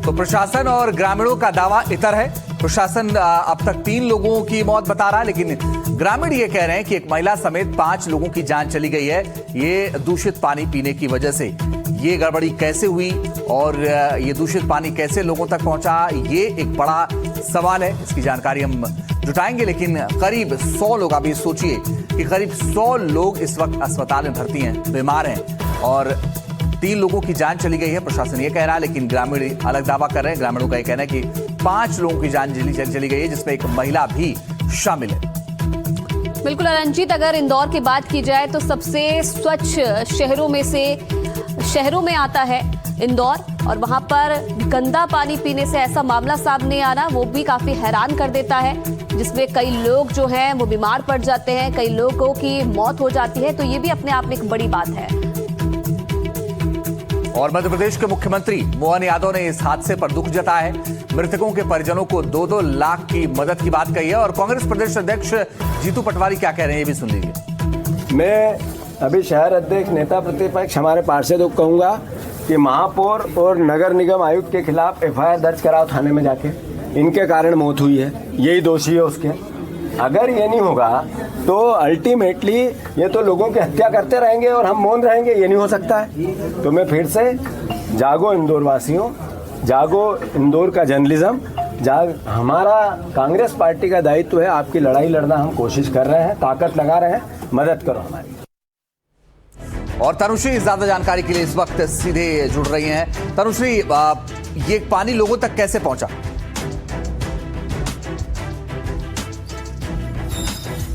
तो प्रशासन और ग्रामीणों का दावा इतर है। प्रशासन अब तक 3 लोगों की मौत बता रहा है, लेकिन ग्रामीण ये कह रहे हैं कि एक महिला समेत 5 लोगों की जान चली गई है। ये दूषित पानी पीने की वजह से ये गड़बड़ी कैसे हुई और ये दूषित पानी कैसे लोगों तक पहुंचा, ये एक बड़ा सवाल है। इसकी जानकारी हम जुटाएंगे, लेकिन करीब 100 लोग, आप ये सोचिए कि करीब 100 लोग इस वक्त अस्पताल में भर्ती हैं, बीमार हैं और 3 लोगों की जान चली गई है। प्रशासन ये कह रहा है, लेकिन ग्रामीण अलग दावा कर रहे हैं। ग्रामीणों का ये कहना है कि 5 लोगों की जान चली गई है, जिसमें एक महिला भी शामिल है। बिल्कुल रंजीत, अगर इंदौर की बात की जाए तो सबसे स्वच्छ शहरों में आता है इंदौर, और वहां पर गंदा पानी पीने से ऐसा मामला सामने आना वो भी काफी हैरान कर देता है, जिसमें कई लोग जो हैं वो बीमार पड़ जाते हैं, कई लोगों की मौत हो जाती है। तो ये भी अपने आप में एक बड़ी बात है। और मध्य प्रदेश के मुख्यमंत्री मोहन यादव ने इस हादसे पर दुख जताया है। मृतकों के परिजनों को 2-2 लाख की मदद की बात कही है। और कांग्रेस प्रदेश अध्यक्ष जीतू पटवारी क्या कह रहे हैं, ये भी सुन लीजिए। मैं अभी शहर अध्यक्ष, नेता प्रतिपक्ष, हमारे पार्षदों को कहूँगा कि महापौर और नगर निगम आयुक्त के खिलाफ एफआईआर दर्ज कराओ थाने में जाके। इनके कारण मौत हुई है, यही दोषी है उसके। अगर ये नहीं होगा तो अल्टीमेटली ये तो लोगों की हत्या करते रहेंगे और हम मौन रहेंगे, ये नहीं हो सकता है। तो मैं फिर से, जागो इंदौर वासियों, जागो इंदौर का जर्नलिज्म, हमारा कांग्रेस पार्टी का दायित्व है आपकी लड़ाई लड़ना। हम कोशिश कर रहे हैं, ताकत लगा रहे हैं, मदद करो हमारी। और तनुश्री ज्यादा जानकारी के लिए इस वक्त सीधे जुड़ रही हैं। तनुश्री, ये पानी लोगों तक कैसे पहुंचा?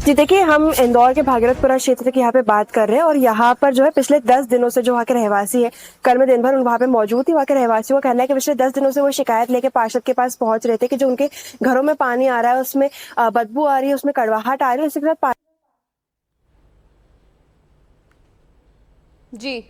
जी देखिए, हम इंदौर के भागीरथपुरा क्षेत्र की यहाँ पे बात कर रहे हैं और यहाँ पर जो है पिछले 10 दिनों से जो वहाँ के रहवासी है, कल मैं दिन भर वहाँ पे मौजूद थी। वहाँ के रहवासियों का कहना है कि पिछले 10 दिनों से वो शिकायत लेके पार्षद के पास पहुंच रहे थे कि जो उनके घरों में पानी आ रहा है उसमें बदबू आ रही है, उसमें कड़वाहट आ रही है, उसके साथ जी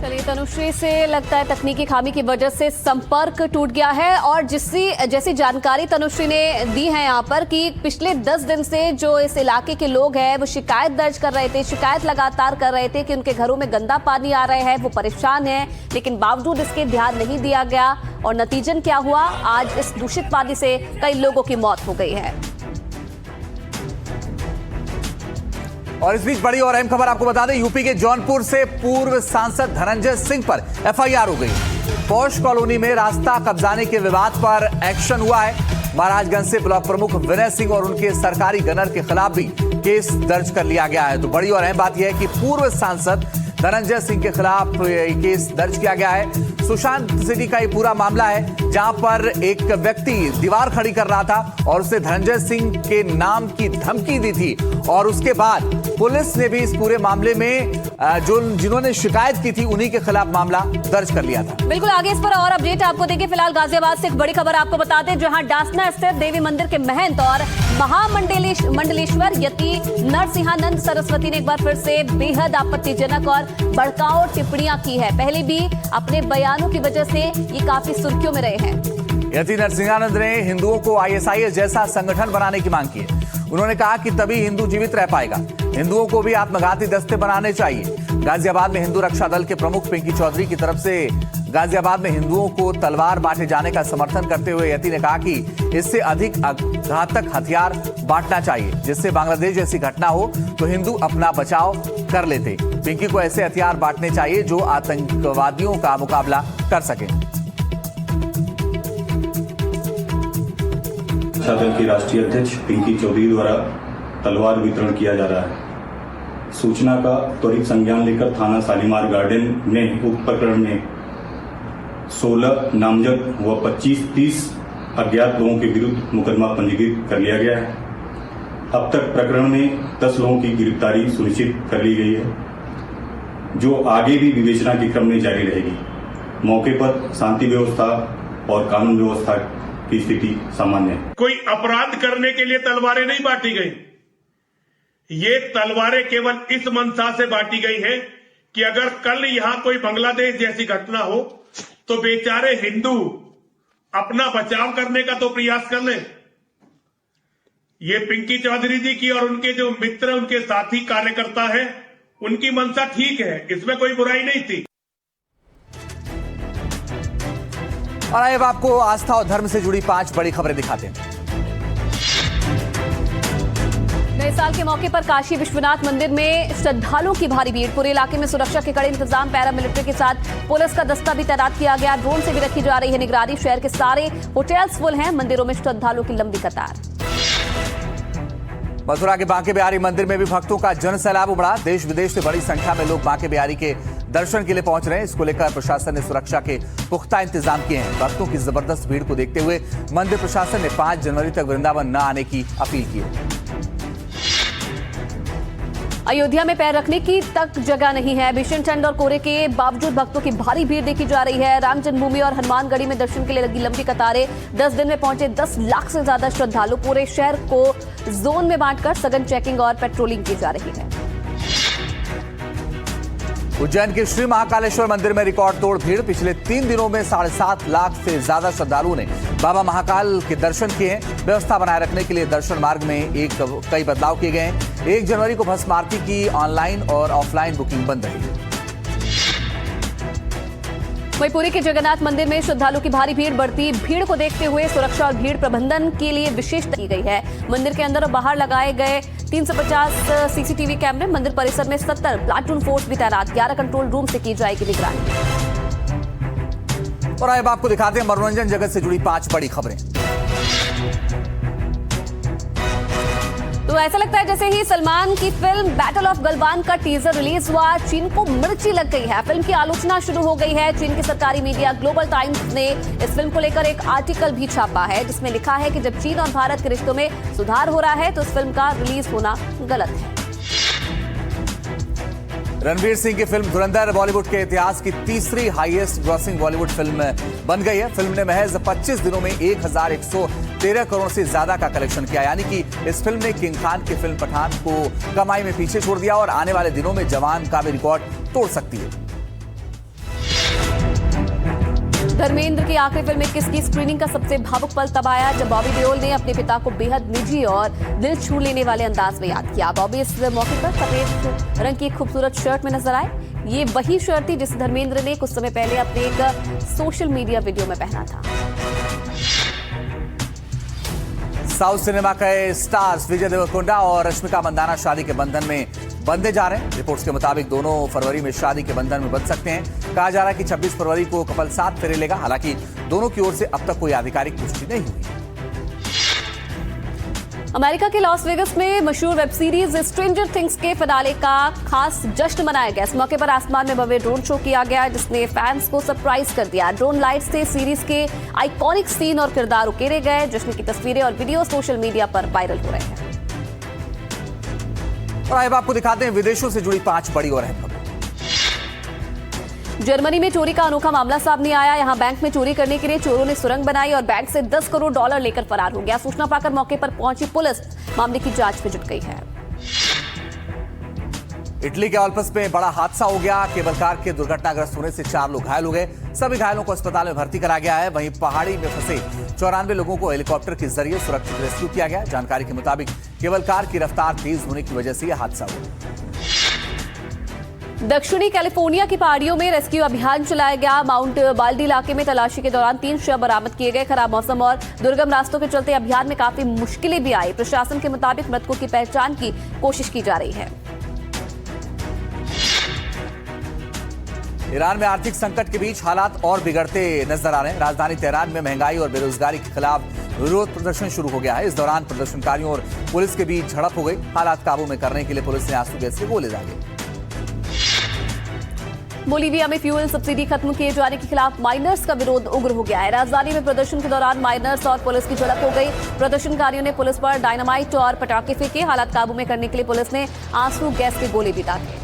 चलिए, तनुश्री से लगता है तकनीकी खामी की वजह से संपर्क टूट गया है और जैसी जानकारी तनुश्री ने दी है यहाँ पर कि पिछले 10 दिन से जो इस इलाके के लोग हैं वो शिकायत दर्ज कर रहे थे, शिकायत लगातार कर रहे थे कि उनके घरों में गंदा पानी आ रहा है, वो परेशान हैं, लेकिन बावजूद इसके ध्यान नहीं दिया गया और नतीजन क्या हुआ, आज इस दूषित पानी से कई लोगों की मौत हो गई है। और इस बीच बड़ी और अहम खबर आपको बता दें, यूपी के जौनपुर से पूर्व सांसद धनंजय सिंह पर एफआईआर हो गई। पौष कॉलोनी में रास्ता कब्जाने के विवाद पर एक्शन हुआ है। महाराजगंज से ब्लॉक प्रमुख विनय सिंह और उनके सरकारी गनर के खिलाफ भी केस दर्ज कर लिया गया है। तो बड़ी और अहम बात यह है कि पूर्व सांसद धनंजय सिंह के खिलाफ केस दर्ज किया गया है। सुशांत सिटी का ये पूरा मामला है जहां पर एक व्यक्ति दीवार खड़ी कर रहा था और उसने धनंजय सिंह के नाम की धमकी दी थी और उसके बाद पुलिस ने भी इस पूरे मामले में जिन्होंने शिकायत की थी उन्हीं के खिलाफ मामला दर्ज कर लिया था। बिल्कुल, आगे इस पर और अपडेट आपको देंगे। फिलहाल गाजियाबाद से एक बड़ी खबर आपको बता दें, जहां डासना स्थित देवी मंदिर के महंत और महामंडलेश्वर यति नरसिंहानंद सरस्वती ने एक बार फिर से बेहद आपत्तिजनक और भड़काऊ टिप्पणियां की है। पहले भी अपने बयानों की वजह से ये काफी सुर्खियों में रहे हैं। यति नरसिंहानंद ने हिंदुओं को आईएसआईएस जैसा संगठन बनाने की मांग की है। उन्होंने कहा कि तभी हिंदू जीवित रह पाएगा, हिंदुओं को भी आत्मघाती दस्ते बनाने चाहिए। गाजियाबाद में हिंदू रक्षा दल के प्रमुख पिंकी चौधरी की तरफ से गाजियाबाद में हिंदुओं को तलवार बांटे जाने का समर्थन करते हुए यति ने कहा कि इससे अधिक घातक हथियार बांटना चाहिए, जिससे बांग्लादेश जैसी घटना हो तो हिंदू अपना बचाव कर लेते। पिंकी को ऐसे हथियार बांटने चाहिए जो आतंकवादियों का मुकाबला कर सके। रक्षा दल की राष्ट्रीय अध्यक्ष पिंकी चौधरी द्वारा तलवार वितरण किया जा रहा है। सूचना का त्वरित संज्ञान लेकर थाना शालीमार गार्डन में उक्त प्रकरण में 16 नामजद व 25-30 अज्ञात लोगों के विरुद्ध मुकदमा पंजीकृत कर लिया गया है। अब तक प्रकरण में 10 लोगों की गिरफ्तारी सुनिश्चित कर ली गई है, जो आगे भी विवेचना के क्रम में जारी रहेगी। मौके पर शांति व्यवस्था और कानून व्यवस्था की स्थिति सामान्य है। कोई अपराध करने के लिए तलवारें नहीं बांटी गई। ये तलवारें केवल इस मंशा से बांटी गई हैं कि अगर कल यहां कोई बांग्लादेश जैसी घटना हो तो बेचारे हिंदू अपना बचाव करने का तो प्रयास कर लें। ये पिंकी चौधरी जी की और उनके जो मित्र, उनके साथी कार्यकर्ता हैं, उनकी मंशा ठीक है, इसमें कोई बुराई नहीं थी। और अब आपको आस्था और धर्म से जुड़ी 5 बड़ी खबरें दिखाते हैं। नए साल के मौके पर काशी विश्वनाथ मंदिर में श्रद्धालुओं की भारी भीड़। पूरे इलाके में सुरक्षा के कड़े इंतजाम, पैरामिलिट्री के साथ पुलिस का दस्ता भी तैनात किया गया। ड्रोन से भी रखी जा रही है निगरानी। शहर के सारे होटल्स फुल हैं। मंदिरों में श्रद्धालुओं की लंबी कतार। मथुरा के बांके बिहारी मंदिर में भी भक्तों का जनसैलाब उमड़ा। देश विदेश से बड़ी संख्या में लोग बांके बिहारी के दर्शन के लिए पहुंच रहे हैं। इसको लेकर प्रशासन ने सुरक्षा के पुख्ता इंतजाम किए हैं। भक्तों की जबरदस्त भीड़ को देखते हुए मंदिर प्रशासन ने 5 जनवरी तक वृंदावन न आने की अपील की है। अयोध्या में पैर रखने की तक जगह नहीं है। भीषण ठंड और कोहरे के बावजूद भक्तों की भारी भीड़ देखी जा रही है। राम जन्मभूमि और हनुमानगढ़ी में दर्शन के लिए लगी लंबी कतारें। 10 दिन में पहुंचे 10 लाख से ज्यादा श्रद्धालु। पूरे शहर को जोन में बांटकर सघन चेकिंग और पेट्रोलिंग की जा रही है। उज्जैन के श्री महाकालेश्वर मंदिर में रिकॉर्ड तोड़ भीड़। पिछले 3 दिनों में 7.5 लाख से ज्यादा श्रद्धालुओं ने बाबा महाकाल के दर्शन किए हैं। व्यवस्था बनाए रखने के लिए दर्शन मार्ग में कई बदलाव किए गए हैं। 1 जनवरी को भस्म आरती की ऑनलाइन और ऑफलाइन बुकिंग बंद रहेगी। वहीं पुरी के जगन्नाथ मंदिर में श्रद्धालुओं की भारी भीड़। बढ़ती भीड़ को देखते हुए सुरक्षा और भीड़ प्रबंधन के लिए विशेष की गई है। मंदिर के अंदर और बाहर लगाए गए 350 सीसीटीवी कैमरे। मंदिर परिसर में 70 प्लाटून फोर्स भी तैनात। 11 कंट्रोल रूम से की जाएगी निगरानी। और अब आपको दिखाते हैं मनोरंजन जगत से जुड़ी 5 बड़ी खबरें। तो ऐसा लगता है जैसे ही सलमान की फिल्म बैटल ऑफ गलवान का टीजर रिलीज हुआ, चीन को मिर्ची लग गई है। फिल्म की आलोचना शुरू हो गई है। चीन की सरकारी मीडिया ग्लोबल टाइम्स ने इस फिल्म को लेकर एक आर्टिकल भी छापा है, जिसमें लिखा है कि जब चीन और भारत के रिश्तों में सुधार हो रहा है तो इस फिल्म का रिलीज होना गलत है। रणवीर सिंह की फिल्म धुरंधर बॉलीवुड के इतिहास की तीसरी हाईएस्ट ग्रॉसिंग बॉलीवुड फिल्म बन गई है। फिल्म ने महज 25 दिनों में 1113 करोड़ से ज्यादा का कलेक्शन किया, यानी कि इस फिल्म ने किंग खान की फिल्म पठान को कमाई में पीछे छोड़ दिया और आने वाले दिनों में जवान का भी रिकॉर्ड तोड़ सकती है। धर्मेंद्र की आखिरी फिल्म 21 की स्क्रीनिंग का सबसे भावुक पल तब आया जब बॉबी देओल ने अपने पिता को बेहद निजी और दिल छू लेने वाले अंदाज में याद किया। बॉबी इस मौके पर सफेद रंग की खूबसूरत शर्ट में नजर आए। ये वही शर्ट थी जिसे धर्मेंद्र ने कुछ समय पहले अपने एक सोशल मीडिया वीडियो में पहना था। साउथ सिनेमा के स्टार्स विजय देवरकोंडा और रश्मिका मंदाना शादी के बंधन में बंधे जा रहे हैं। रिपोर्ट्स के मुताबिक दोनों फरवरी में शादी के बंधन में बंध सकते हैं। कहा जा रहा है कि 26 फरवरी को कपल साथ फेरे लेगा। हालांकि दोनों की ओर से अब तक कोई आधिकारिक पुष्टि नहीं हुई। अमेरिका के लॉस वेगस में मशहूर वेब सीरीज स्ट्रेंजर थिंग्स के फिनाले का खास जश्न मनाया गया। इस मौके पर आसमान में भव्य ड्रोन शो किया गया जिसने फैंस को सरप्राइज कर दिया। ड्रोन लाइट से सीरीज के आइकॉनिक सीन और किरदार उकेरे गए। जश्न की तस्वीरें और वीडियो सोशल मीडिया पर वायरल हो रहे हैं। और अब आपको दिखाते हैं विदेशों से जुड़ी 5 बड़ी और अहम खबरें। जर्मनी में चोरी का अनोखा मामला सामने आया। यहां बैंक में चोरी करने के लिए चोरों ने सुरंग बनाई और बैंक से 10 करोड़ डॉलर लेकर फरार हो गया। सूचना पाकर मौके पर पहुंची पुलिस मामले की जांच में जुट गई है। इटली के ऑल्पस में बड़ा हादसा हो गया। केबल कार के दुर्घटनाग्रस्त होने से 4 लोग घायल हो गए। सभी घायलों को अस्पताल में भर्ती करा गया है। वहीं पहाड़ी में फंसे 94 लोगों को हेलीकॉप्टर के जरिए सुरक्षित रेस्क्यू किया गया। जानकारी के मुताबिक केबल कार की रफ्तार तेज होने की वजह से यह हादसा हुआ। दक्षिणी कैलिफोर्निया की पहाड़ियों में रेस्क्यू अभियान चलाया गया। माउंट बाल्डी इलाके में तलाशी के दौरान 3 शव बरामद किए गए। खराब मौसम और दुर्गम रास्तों के चलते अभियान में काफी मुश्किलें भी आई। प्रशासन के मुताबिक मृतकों की पहचान की कोशिश की जा रही है। ईरान में आर्थिक संकट के बीच हालात और बिगड़ते नजर आ रहे हैं। राजधानी तेहरान में महंगाई और बेरोजगारी के खिलाफ विरोध प्रदर्शन शुरू हो गया है। इस दौरान प्रदर्शनकारियों और पुलिस के बीच झड़प हो गई। हालात काबू में करने के लिए पुलिस ने आंसू गैस के गोले दागे। बोलीविया में फ्यूल सब्सिडी खत्म किए जाने के खिलाफ माइनर्स का विरोध उग्र हो गया है। राजधानी में प्रदर्शन के दौरान माइनर्स और पुलिस की झड़प हो गई। प्रदर्शनकारियों ने पुलिस पर डायनामाइट और पटाखे फेंके। हालात काबू में करने के लिए पुलिस ने आंसू गैस के गोले भी दागे।